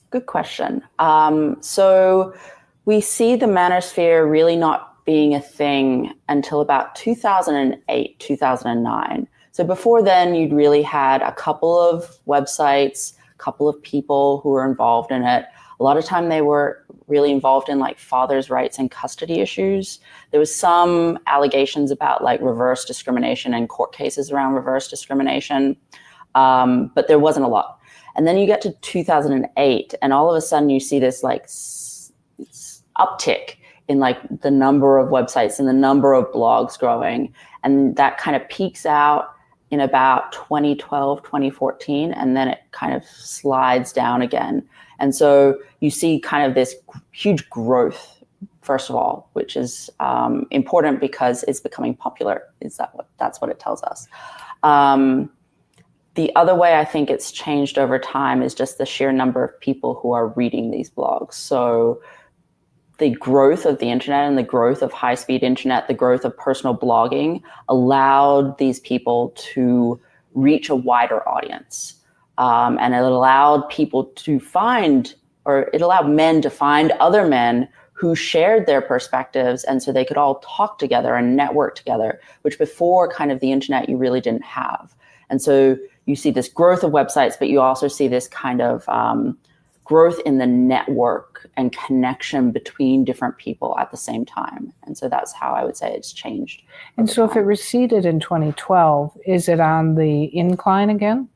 Good question. So we see the manosphere really not being a thing until about 2008, 2009. So before then, you'd really had a couple of websites, a couple of people who were involved in it. A lot of time they were really involved in like fathers' rights and custody issues. There was some allegations about like reverse discrimination and court cases around reverse discrimination, but there wasn't a lot. And then you get to 2008 and all of a sudden you see this like uptick in like the number of websites and the number of blogs growing. And that kind of peaks out in about 2012, 2014, and then it kind of slides down again. And so you see kind of this huge growth, first of all, which is important because it's becoming popular. That's what it tells us. The other way I think it's changed over time is just the sheer number of people who are reading these blogs. So the growth of the internet and the growth of high-speed internet, the growth of personal blogging allowed these people to reach a wider audience. And it allowed people to find, or it allowed men to find other men who shared their perspectives, and so they could all talk together and network together, which before kind of the internet you really didn't have. And so you see this growth of websites, but you also see this kind of growth in the network and connection between different people at the same time. And so that's how I would say it's changed. And so if it receded in 2012, is it on the incline again?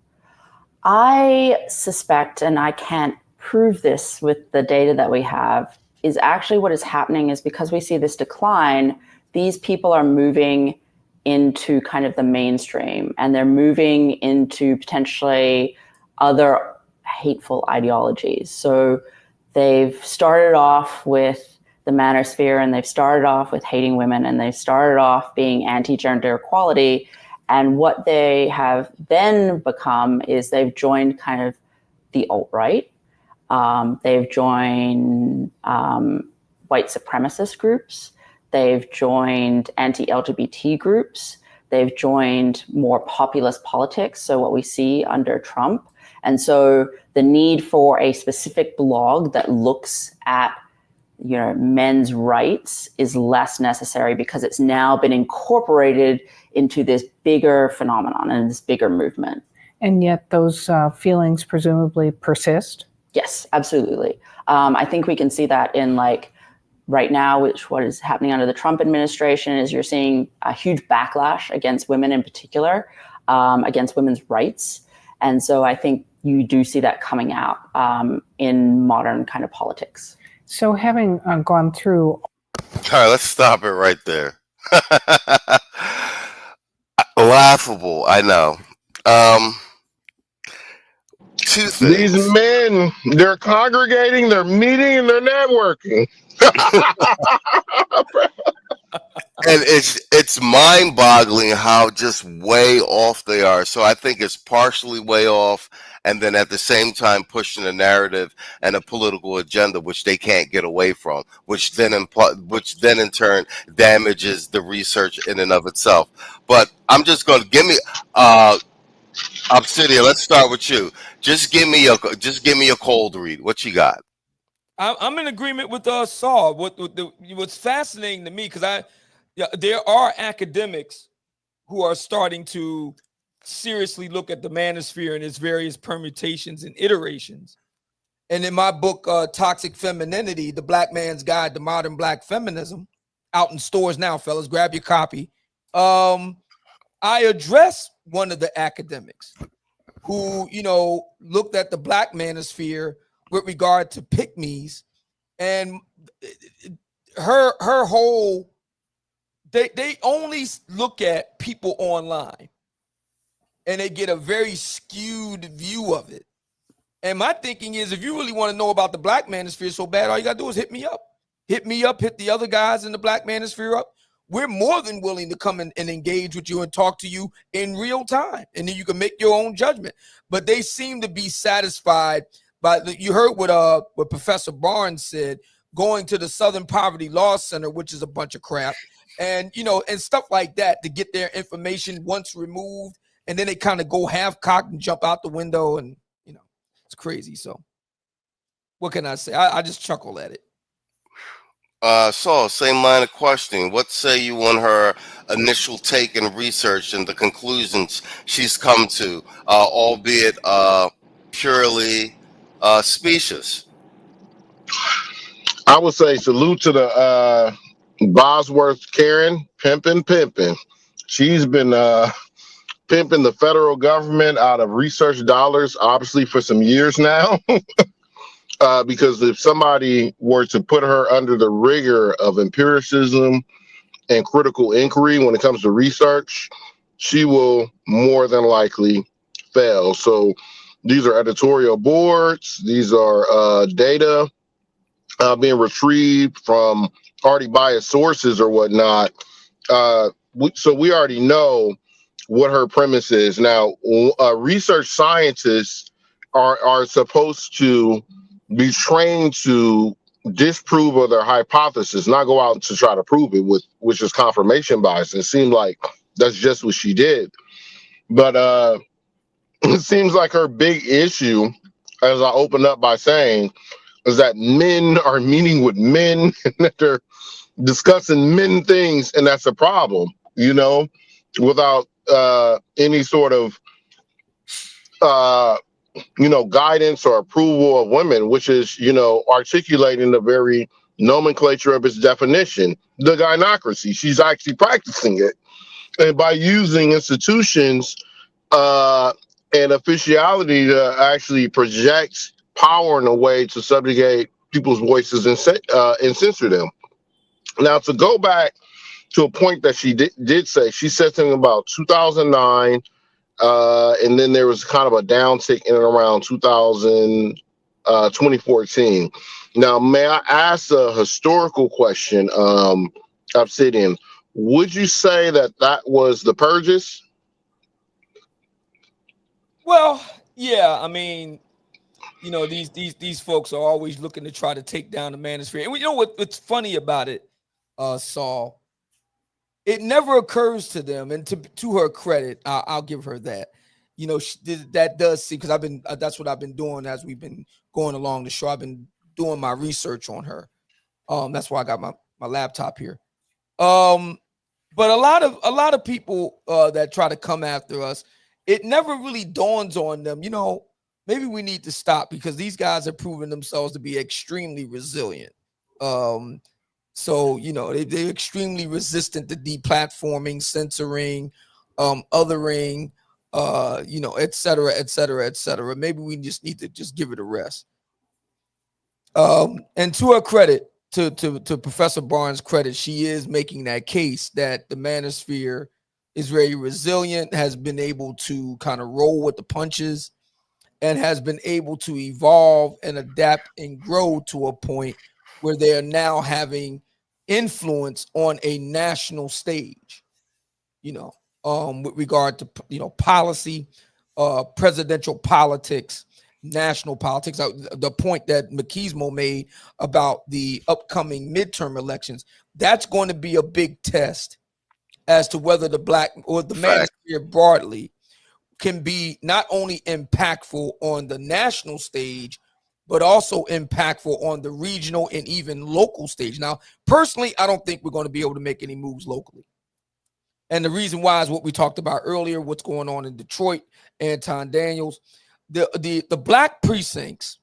I suspect, and I can't prove this with the data that we have, is actually what is happening is because we see this decline, these people are moving into kind of the mainstream and they're moving into potentially other hateful ideologies. So they've started off with the manosphere and they've started off with hating women and they've started off being anti-gender equality. And what they have then become is they've joined kind of the alt-right. They've joined white supremacist groups. They've joined anti-LGBT groups. They've joined more populist politics. So what we see under Trump. And so the need for a specific blog that looks at, you know, men's rights is less necessary because it's now been incorporated into this bigger phenomenon and this bigger movement. And yet those feelings presumably persist? Yes, absolutely. I think we can see that in like right now, what is happening under the Trump administration is you're seeing a huge backlash against women in particular, against women's rights. And so I think you do see that coming out in modern kind of politics. So having gone through... All right, let's stop it right there. Laughable, I know. Two things. These men, they're congregating, they're meeting, and they're networking. And it's mind-boggling how just way off they are. So I think it's partially way off, and then at the same time pushing a narrative and a political agenda which they can't get away from, which then in turn damages the research in and of itself. But I'm just going to give me Obsidian. Let's start with you. Just give me a cold read. What you got? I'm in agreement with Saul. What's fascinating to me, because there are academics who are starting to seriously look at the manosphere and its various permutations and iterations. And in my book, Toxic Femininity, The Black Man's Guide to Modern Black Feminism, out in stores now, fellas, grab your copy. I I addressed one of the academics who, looked at the black manosphere with regard to pygmies, and her whole, they only look at people online, and they get a very skewed view of it. And my thinking is, if you really want to know about the black manosphere so bad, all you got to do is hit me up. Hit me up, hit the other guys in the black manosphere up. We're more than willing to come and engage with you and talk to you in real time. And then you can make your own judgment. But they seem to be satisfied by you heard what Professor Barnes said, going to the Southern Poverty Law Center, which is a bunch of crap, and and stuff like that, to get their information once removed, and then they kind of go half-cocked and jump out the window, and it's crazy. So what can I say? I just chuckle at it. Saul, same line of questioning. What say you on her initial take and research and the conclusions she's come to, albeit purely specious? I would say salute to the Bosworth Karen, pimping. She's been pimping the federal government out of research dollars, obviously, for some years now. Because if somebody were to put her under the rigor of empiricism and critical inquiry when it comes to research, she will more than likely fail. So these are editorial boards. These are data being retrieved from already biased sources or whatnot. So we already know what her premise is. Now, research scientists are supposed to be trained to disprove of their hypothesis, not go out to try to prove it, which is confirmation bias. It seemed like that's just what she did. But it seems like her big issue, as I opened up by saying, is that men are meeting with men and that they're discussing men things, and that's a problem, without any sort of guidance or approval of women, which is, articulating the very nomenclature of its definition, the gynocracy. She's actually practicing it. And by using institutions and officiality to actually project power in a way to subjugate people's voices and censor them. Now, to go back to a point that she did say, she said something about 2009, and then there was kind of a downtick in and around 2014. Now, may I ask a historical question, Obsidian? Would you say that was the purges? Well, yeah. I mean, these folks are always looking to try to take down the manosphere. And you know what's funny about it, Saul? It never occurs to them, and to her credit, I'll give her that. That does see, because that's what I've been doing as we've been going along the show. I've been doing my research on her. That's why I got my laptop here. But a lot of people that try to come after us, it never really dawns on them, maybe we need to stop, because these guys have proven themselves to be extremely resilient. So, they're extremely resistant to deplatforming, censoring, othering, et cetera, et cetera, et cetera. Maybe we just need to just give it a rest. And to her credit, to Professor Barnes' credit, she is making that case that the manosphere is very resilient, has been able to kind of roll with the punches, and has been able to evolve and adapt and grow to a point where they are now having influence on a national stage, with regard to, policy, presidential politics, national politics. The point that Machismo made about the upcoming midterm elections, that's going to be a big test as to whether the black or the manosphere broadly can be not only impactful on the national stage, but also impactful on the regional and even local stage. Now, personally, I don't think we're going to be able to make any moves locally. And the reason why is what we talked about earlier, what's going on in Detroit, Anton Daniels. The black precincts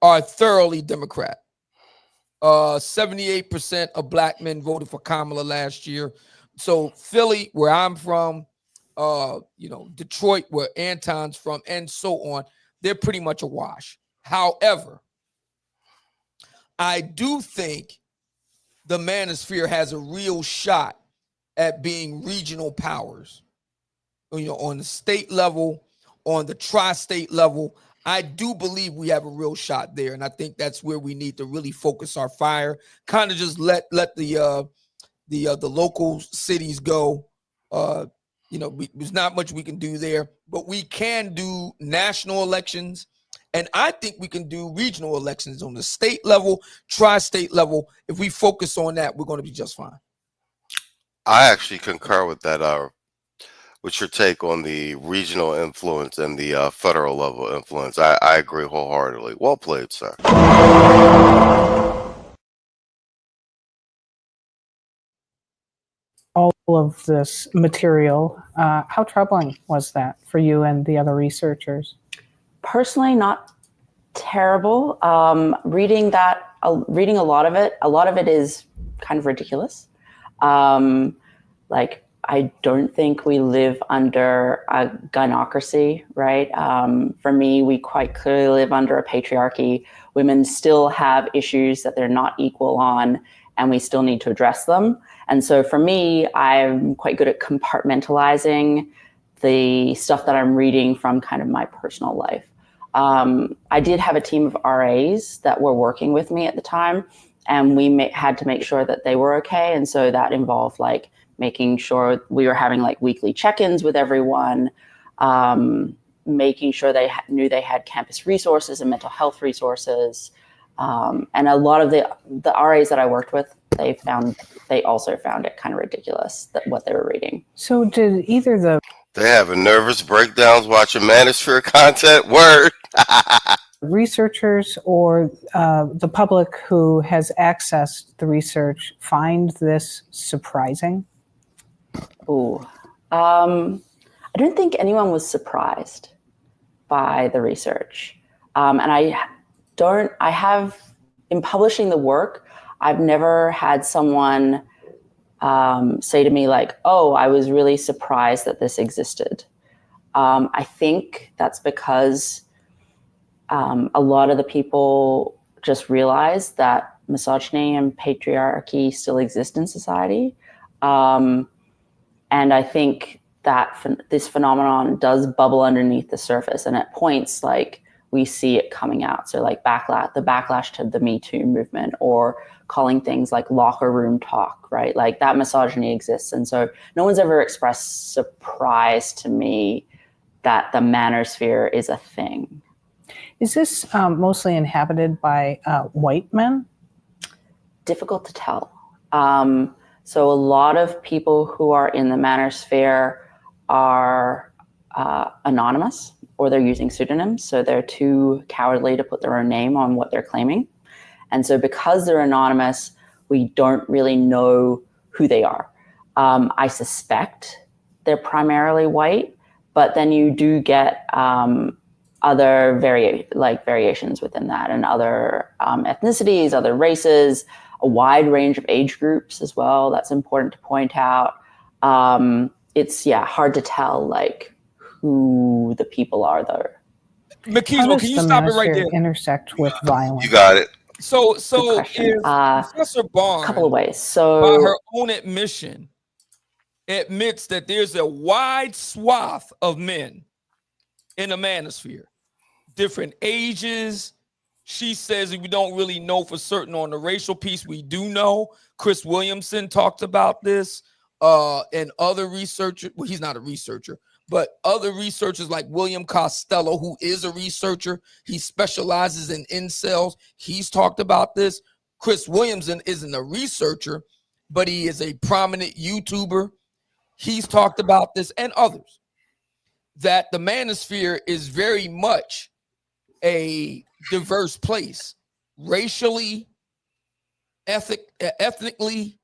are thoroughly Democrat. 78% of black men voted for Kamala last year. So Philly, where I'm from, Detroit, where Anton's from, and so on, they're pretty much a wash. However, I do think the manosphere has a real shot at being regional powers. On the state level, on the tri-state level, I do believe we have a real shot there, and I think that's where we need to really focus our fire. Kind of just let the local cities go. There's not much we can do there, but we can do national elections, and I think we can do regional elections on the state level, tri-state level. If we focus on that, we're going to be just fine. I actually concur with that. With your take on the regional influence and the federal level influence, I agree wholeheartedly. Well played, sir. All of this material, how troubling was that for you and the other researchers? Personally, not terrible. Reading a lot of it is kind of ridiculous. I don't think we live under a gynocracy, right? For me, we quite clearly live under a patriarchy. Women still have issues that they're not equal on, and we still need to address them. And so for me, I'm quite good at compartmentalizing the stuff that I'm reading from kind of my personal life. I did have a team of RAs that were working with me at the time, and we had to make sure that they were okay. And so that involved making sure we were having weekly check-ins with everyone, making sure they knew they had campus resources and mental health resources. And a lot of the RAs that I worked with, they also found it kind of ridiculous what they were reading. So did either they having nervous breakdowns watching Manosphere content? Word. researchers or the public who has accessed the research find this surprising? I don't think anyone was surprised by the research. In publishing the work, I've never had someone say to me oh, I was really surprised that this existed. I think that's because a lot of the people just realize that misogyny and patriarchy still exist in society. And I think that this phenomenon does bubble underneath the surface, and at points we see it coming out. So the backlash to the Me Too movement, or calling things locker room talk, right? That misogyny exists. And so no one's ever expressed surprise to me that the manosphere is a thing. Is this mostly inhabited by white men? Difficult to tell. So a lot of people who are in the manosphere are anonymous, or they're using pseudonyms. So they're too cowardly to put their own name on what they're claiming. And so because they're anonymous, we don't really know who they are. I suspect they're primarily white, but then you do get other variations within that, and other ethnicities, other races, a wide range of age groups as well. That's important to point out. It's hard to tell who the people are though. McKeesville, can you stop it right there? Intersect with violence. You got it. So if Professor Barnes, a couple of ways. So by her own admission, admits that there's a wide swath of men in the manosphere, different ages. She says we don't really know for certain on the racial piece. We do know. Chris Williamson talked about this, and other researchers. Well, he's not a researcher, but other researchers like William Costello, who is a researcher. He specializes in incels. He's talked about this. Chris Williamson isn't a researcher, but he is a prominent YouTuber. He's talked about this, and others, that the manosphere is very much a diverse place, racially, ethnically,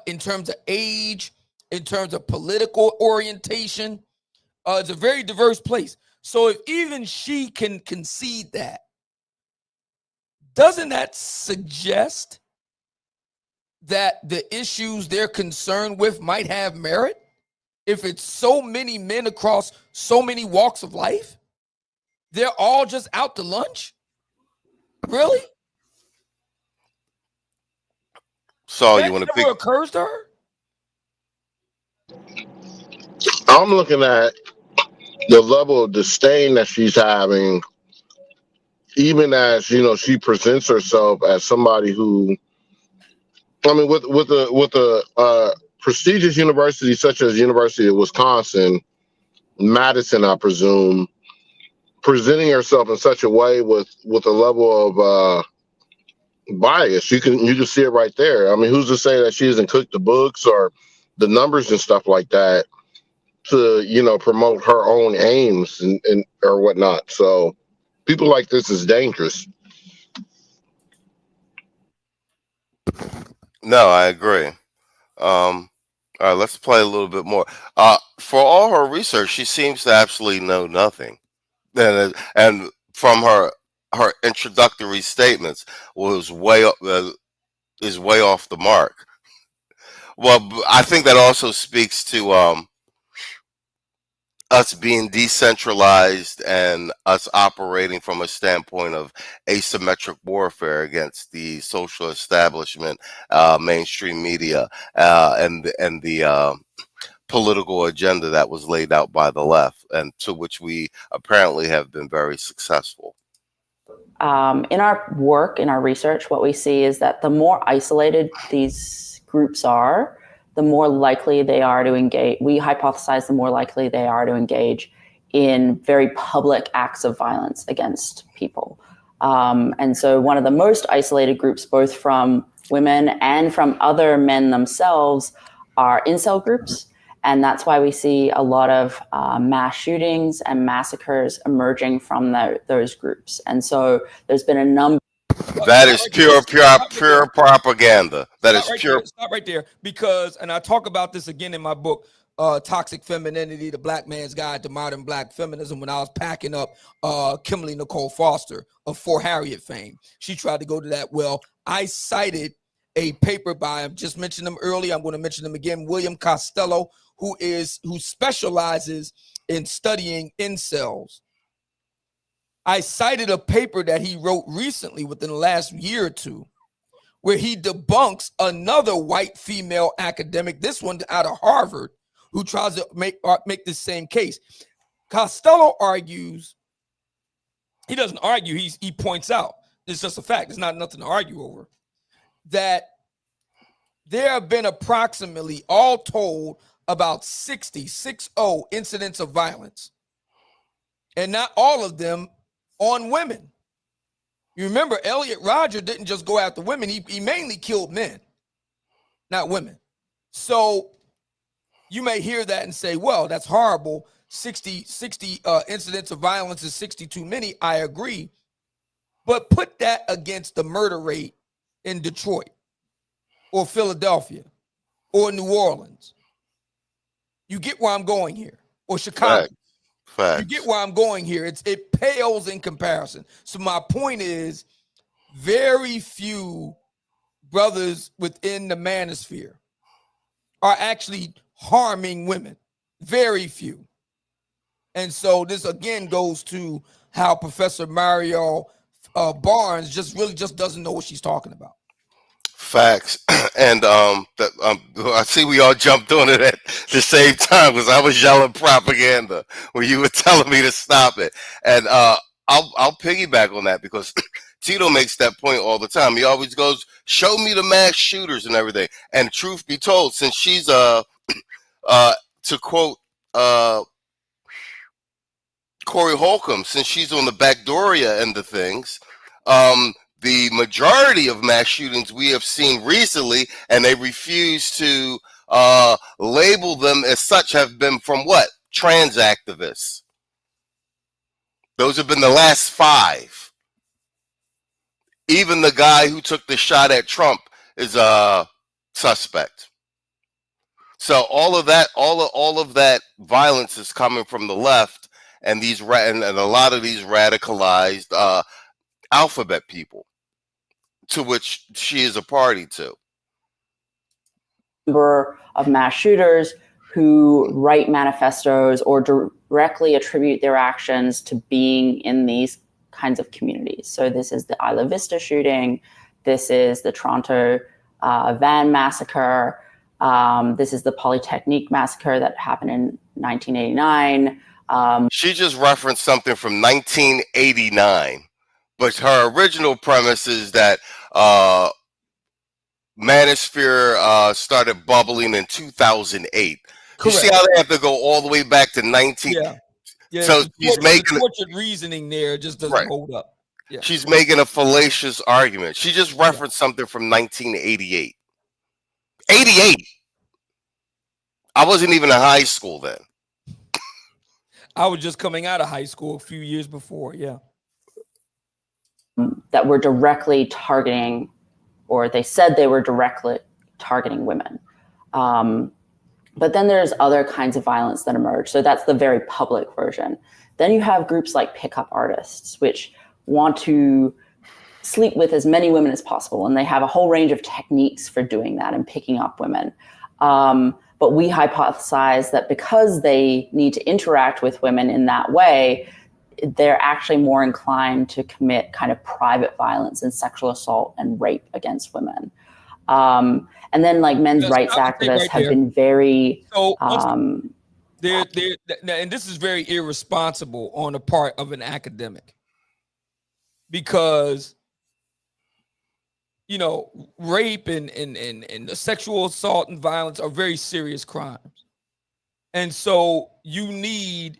in terms of age, in terms of political orientation. It's a very diverse place. So if even she can concede that, doesn't that suggest that the issues they're concerned with might have merit? if it's so many men across so many walks of life? They're all just out to lunch? Really? So That you want to never pick? occurs to her? I'm looking at the level of disdain that she's having, even as she presents herself as somebody who, I mean, with a prestigious university such as University of Wisconsin, Madison, I presume, presenting herself in such a way with a level of bias. You can see it right there. I mean, who's to say that she doesn't cook the books or the numbers and stuff like that to promote her own aims and or whatnot. So people like this is dangerous. No, I agree. All right, let's play a little bit more. For all her research, she seems to absolutely know nothing, and from her introductory statements was is way off the mark. Well, I think that also speaks to us being decentralized and us operating from a standpoint of asymmetric warfare against the social establishment, mainstream media, and the political agenda that was laid out by the left, and to which we apparently have been very successful. In our work, in our research, what we see is that the more isolated these groups are, the more likely they are to engage. We hypothesize the more likely they are to engage in very public acts of violence against people. And so one of the most isolated groups, both from women and from other men themselves, are incel groups. And that's why we see a lot of mass shootings and massacres emerging from those groups. And so there's been a number. That is pure propaganda. That is pure. Stop right there, because, and I talk about this again in my book, Toxic Femininity, The Black Man's Guide to Modern Black Feminism, when I was packing up Kimberly Nicole Foster of Fort Harriet fame. She tried to go to that. Well, I cited a paper by, I just mentioned them earlier, I'm going to mention them again, William Costello, who specializes in studying incels. I cited a paper that he wrote recently within the last year or two, where he debunks another white female academic, this one out of Harvard, who tries to make the same case. Costello argues, he doesn't argue, he points out, it's just a fact, it's not nothing to argue over, that there have been approximately, all told, about 60 incidents of violence, and not all of them on women. You remember, Elliot Rodger didn't just go after women. He mainly killed men, not women. So you may hear that and say, well, that's horrible. 60 incidents of violence is 60 too many. I agree. But put that against the murder rate in Detroit or Philadelphia or New Orleans. You get where I'm going here. Or Chicago. Facts. You get where I'm going here. It pales in comparison. So my point is, very few brothers within the manosphere are actually harming women. Very few. And so this again goes to how Professor Mario Barnes just doesn't know what she's talking about. Facts. And I see we all jumped on it at the same time because I was yelling propaganda when you were telling me to stop it. And I'll piggyback on that because Tito makes that point all the time. He always goes, show me the mass shooters and everything. And truth be told, since she's to quote Corey Holcomb, since she's on the Backdooria end of things, the majority of mass shootings we have seen recently, and they refuse to label them as such, have been from what? Trans activists. Those have been the last 5. Even the guy who took the shot at Trump is a suspect. So all of that violence is coming from the left, and and a lot of these radicalized alphabet people, to which she is a party to. Number of mass shooters who write manifestos or directly attribute their actions to being in these kinds of communities. So this is the Isla Vista shooting. This is the Toronto van massacre. This is the Polytechnique massacre that happened in 1989. She just referenced something from 1989, but her original premise is that Manosphere started bubbling in 2008. Correct. You see how they have to go all the way back to 19? Yeah. So she's making the tortured reasoning there just doesn't right. hold up. Yeah. She's making a fallacious argument. She just referenced something from 1988. 88. I wasn't even in high school then. I was just coming out of high school a few years before. Yeah. That were directly targeting, or they said they were directly targeting women. But then there's other kinds of violence that emerge. So that's the very public version. Then you have groups like pickup artists, which want to sleep with as many women as possible. And they have a whole range of techniques for doing that and picking up women. But we hypothesize that because they need to interact with women in that way, they're actually more inclined to commit kind of private violence and sexual assault and rape against women. And then like men's rights activists have been very... and this is very irresponsible on the part of an academic, because, you know, rape and sexual assault and violence are very serious crimes. And so you need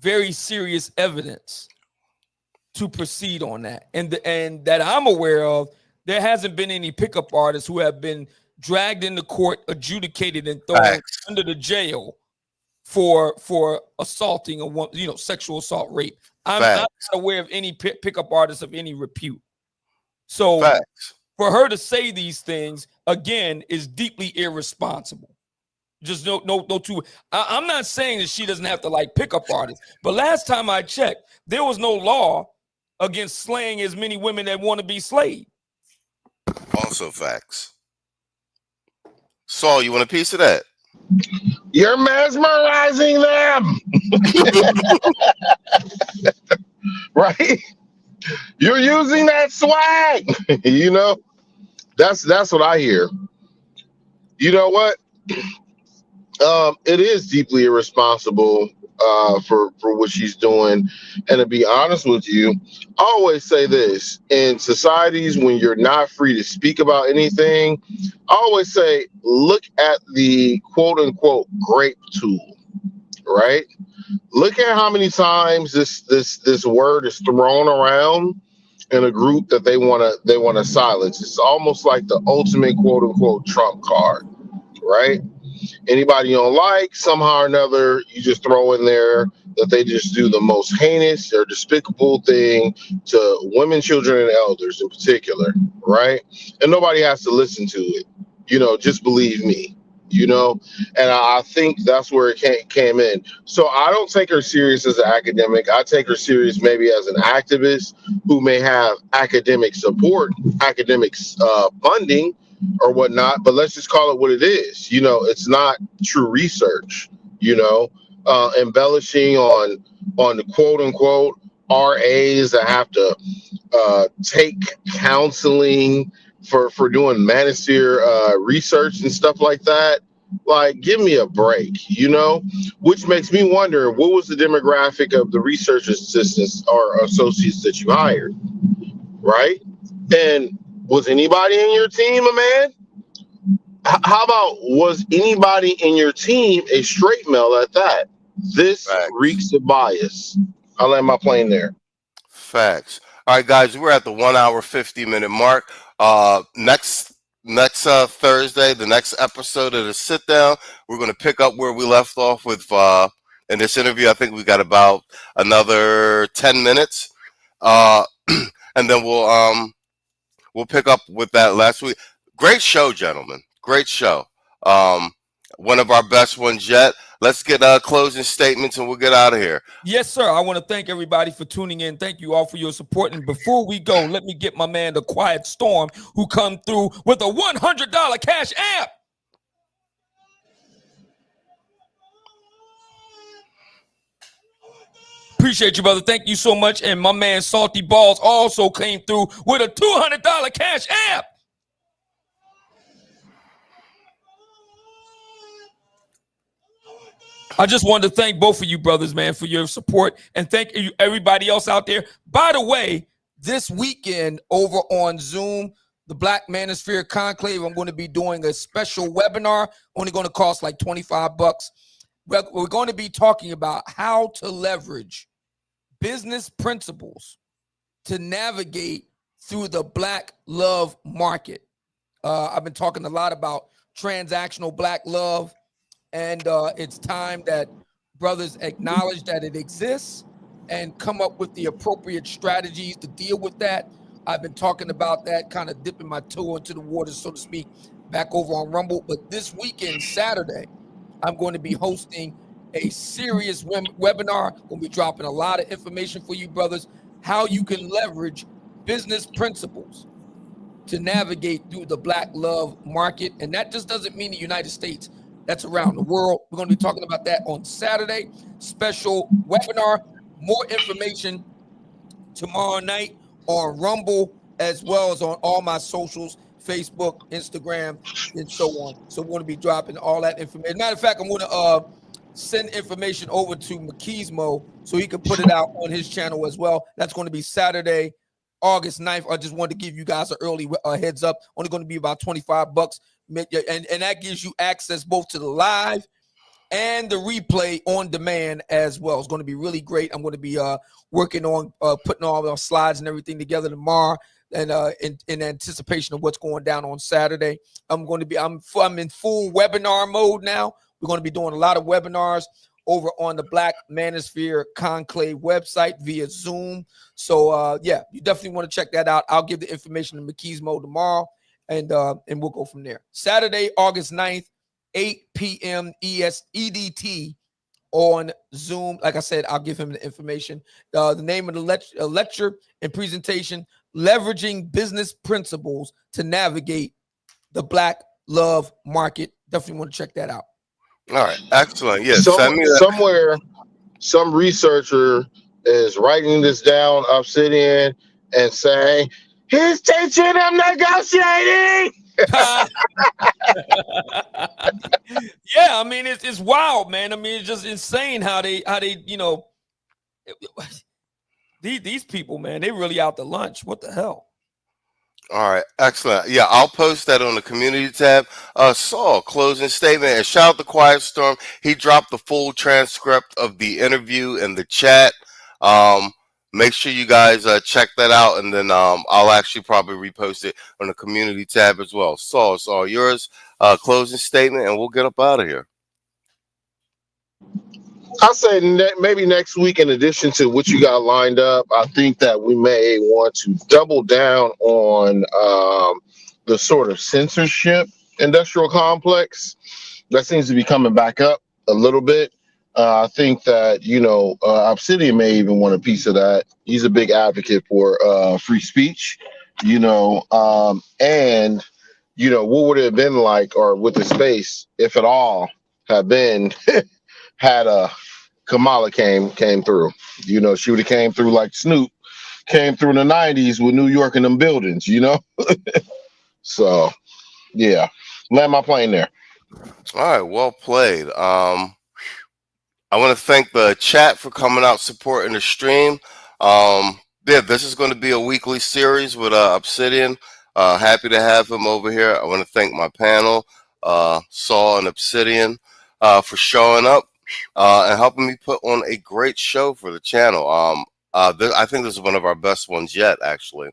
very serious evidence to proceed on that. And that I'm aware of, there hasn't been any pickup artists who have been dragged into court, adjudicated, and thrown under the jail for assaulting a sexual assault, rape. I'm not aware of any pickup artists of any repute. So for her to say these things again is deeply irresponsible. Just no. I'm not saying that she doesn't have to like pickup artists, but last time I checked, there was no law against slaying as many women that want to be slayed. Also facts. Saul, you want a piece of that? You're mesmerizing them. Right? You're using that swag. You know, that's what I hear. You know what? It is deeply irresponsible for what she's doing. And to be honest with you, I always say this: in societies when you're not free to speak about anything, I always say, look at the quote unquote grape tool, right? Look at how many times this word is thrown around in a group that they want to silence. It's almost like the ultimate quote unquote trump card, right? Anybody you don't like, somehow or another, you just throw in there that they just do the most heinous or despicable thing to women, children, and elders in particular, right? And nobody has to listen to it. You know, just believe me, you know? And I think that's where it came in. So I don't take her serious as an academic. I take her serious maybe as an activist who may have academic support, academic funding, or whatnot, but let's just call it what it is. You know, it's not true research, you know, embellishing on the quote unquote RAs that have to take counseling for doing manosphere research and stuff like that. Like, give me a break, you know, which makes me wonder, what was the demographic of the research assistants or associates that you hired, right? And was anybody in your team a man? How about, was anybody in your team a straight male at that? This reeks of bias. I'll land my plane there. Facts. All right, guys, we're at the 1 hour 50-minute mark. Next Thursday, the next episode of the sit down, we're going to pick up where we left off with in this interview. I think we got about another 10 minutes, and then we'll pick up with that last week. Great show, gentlemen. Great show. One of our best ones yet. Let's get closing statements and we'll get out of here. Yes, sir. I want to thank everybody for tuning in. Thank you all for your support. And before we go, let me get my man, the Quiet Storm, who come through with a $100 cash app. Appreciate you, brother. Thank you so much. And my man Salty Balls also came through with a $200 cash app. I just wanted to thank both of you brothers, man, for your support. And thank you everybody else out there. By the way, this weekend over on Zoom, the Black Manosphere Conclave, I'm going to be doing a special webinar, only going to cost like $25. We're going to be talking about how to leverage business principles to navigate through the Black love market. I've been talking a lot about transactional Black love, and it's time that brothers acknowledge that it exists and come up with the appropriate strategies to deal with that. I've been talking about that, kind of dipping my toe into the water, so to speak, back over on Rumble. But this weekend, Saturday, I'm going to be hosting a serious webinar. I'm going to be dropping a lot of information for you brothers, how you can leverage business principles to navigate through the Black love market. And that just doesn't mean the United States. That's around the world. We're going to be talking about that on Saturday. Special webinar. More information tomorrow night on Rumble, as well as on all my socials, Facebook, Instagram, and so on. So we're going to be dropping all that information. Matter of fact, I'm going to send information over to Machismo so he can put it out on his channel as well. That's going to be Saturday, August 9th. I just wanted to give you guys an early heads up. Only going to be about $25. And that gives you access both to the live and the replay on demand as well. It's going to be really great. I'm going to be working on putting all the slides and everything together tomorrow, and in anticipation of what's going down on Saturday. I'm in full webinar mode now. We're going to be doing a lot of webinars over on the Black Manosphere Conclave website via Zoom. So yeah, you definitely want to check that out. I'll give the information to Machismo tomorrow, and we'll go from there. Saturday, August 9th, 8 p.m. EDT on Zoom. Like I said, I'll give him the information. The name of the lecture and presentation, Leveraging Business Principles to Navigate the Black Love Market. Definitely want to check that out. All right, excellent. Yes, somewhere, some researcher is writing this down, Obsidian, and saying, he's teaching them negotiating. Yeah, I mean it's wild, man. I mean it's just insane how they these people, man, they really out to lunch. What the hell? All right, excellent. Yeah, I'll post that on the community tab. Saul, closing statement, and shout out to Quiet Storm. He dropped the full transcript of the interview in the chat. Make sure you guys check that out, and then I'll actually probably repost it on the community tab as well. Saul, it's all yours. Closing statement, and we'll get up out of here. I'll say maybe next week, in addition to what you got lined up, I think that we may want to double down on the sort of censorship industrial complex that seems to be coming back up a little bit. I think that, Obsidian may even want a piece of that. He's a big advocate for free speech, and, what would it have been like, or with the space, if at all, have been had Kamala came through. She would have came through like Snoop came through in the 90s with New York and them buildings, So, yeah, land my plane there. All right, well played. I want to thank the chat for coming out supporting the stream. Yeah, this is going to be a weekly series with Obsidian. Happy to have him over here. I want to thank my panel, Saul and Obsidian, for showing up and helping me put on a great show for the channel. I think this is one of our best ones yet, actually.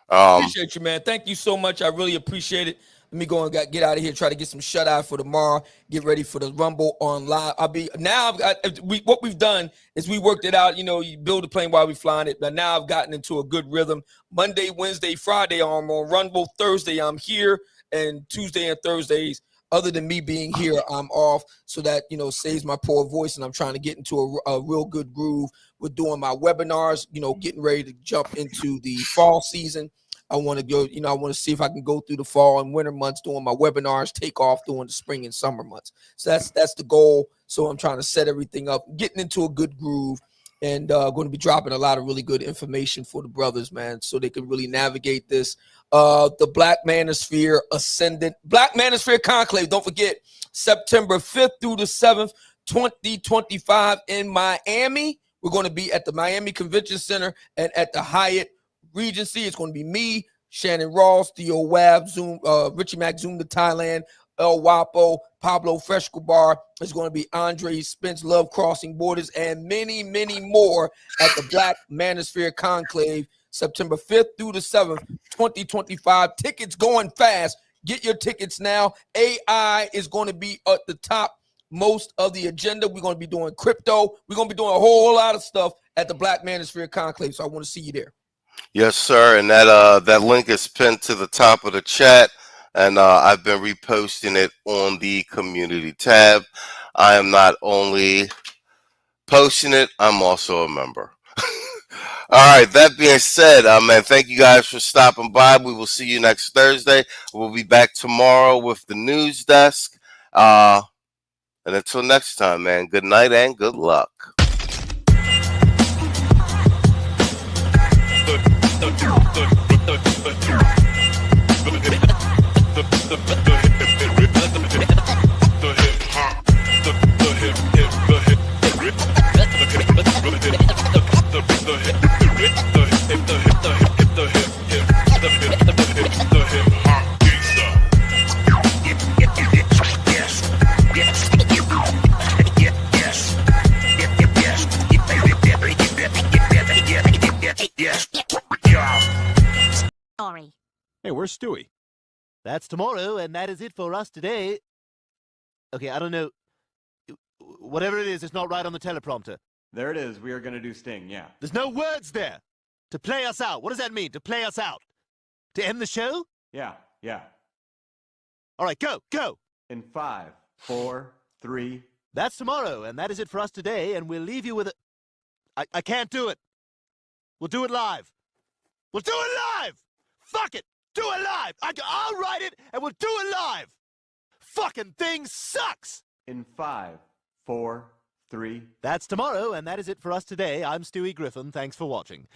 Appreciate you, man. Thank you so much. I really appreciate it. Let me go and get out of here. Try to get some shut eye for tomorrow. Get ready for the Rumble on live. What we've done is we worked it out. You build a plane while we flying it. But now I've gotten into a good rhythm. Monday, Wednesday, Friday, I'm on Rumble. Thursday, I'm here, and Tuesday and Thursdays, other than me being here, I'm off, so that saves my poor voice. And I'm trying to get into a real good groove with doing my webinars. Getting ready to jump into the fall season. I want to go, I want to see if I can go through the fall and winter months doing my webinars, take off during the spring and summer months. So that's the goal. So I'm trying to set everything up, getting into a good groove, and going to be dropping a lot of really good information for the brothers, man, so they can really navigate this. The Black Manosphere Ascendant, Black Manosphere Conclave, don't forget, September 5th through the 7th, 2025 in Miami. We're going to be at the Miami Convention Center and at the Hyatt Regency. It's going to be me, Shannon Ross, Theo Wab, Zoom, Richie Mack, Zoom to Thailand, El Wapo, Pablo Frescobar. It's going to be Andre Spence, Love Crossing Borders, and many, many more at the Black Manosphere Conclave, September 5th through the 7th, 2025. Tickets going fast. Get your tickets now. AI is going to be at the top most of the agenda. We're going to be doing crypto. We're going to be doing a whole lot of stuff at the Black Manosphere Conclave, so I want to see you there. Yes, sir. And that link is pinned to the top of the chat, and I've been reposting it on the community tab. I am not only posting it, I'm also a member. All right, that being said, man, thank you guys for stopping by. We will see you next Thursday. We'll be back tomorrow with the news desk. And until next time, man, good night and good luck. Sorry. Hey, where's Stewie? That's tomorrow, and that is it for us today. Okay, I don't know. Whatever it is, it's not right on the teleprompter. There it is. We are going to do Sting, yeah. There's no words there. To play us out. What does that mean, to play us out? To end the show? Yeah. All right, go. In 5, 4, 3. That's tomorrow, and that is it for us today, and we'll leave you with a... I can't do it. We'll do it live. We'll do it live! Fuck it! Do it live! I'll write it, and we'll do it live! Fucking thing sucks! In 5, 4, 3. That's tomorrow, and that is it for us today. I'm Stewie Griffin. Thanks for watching.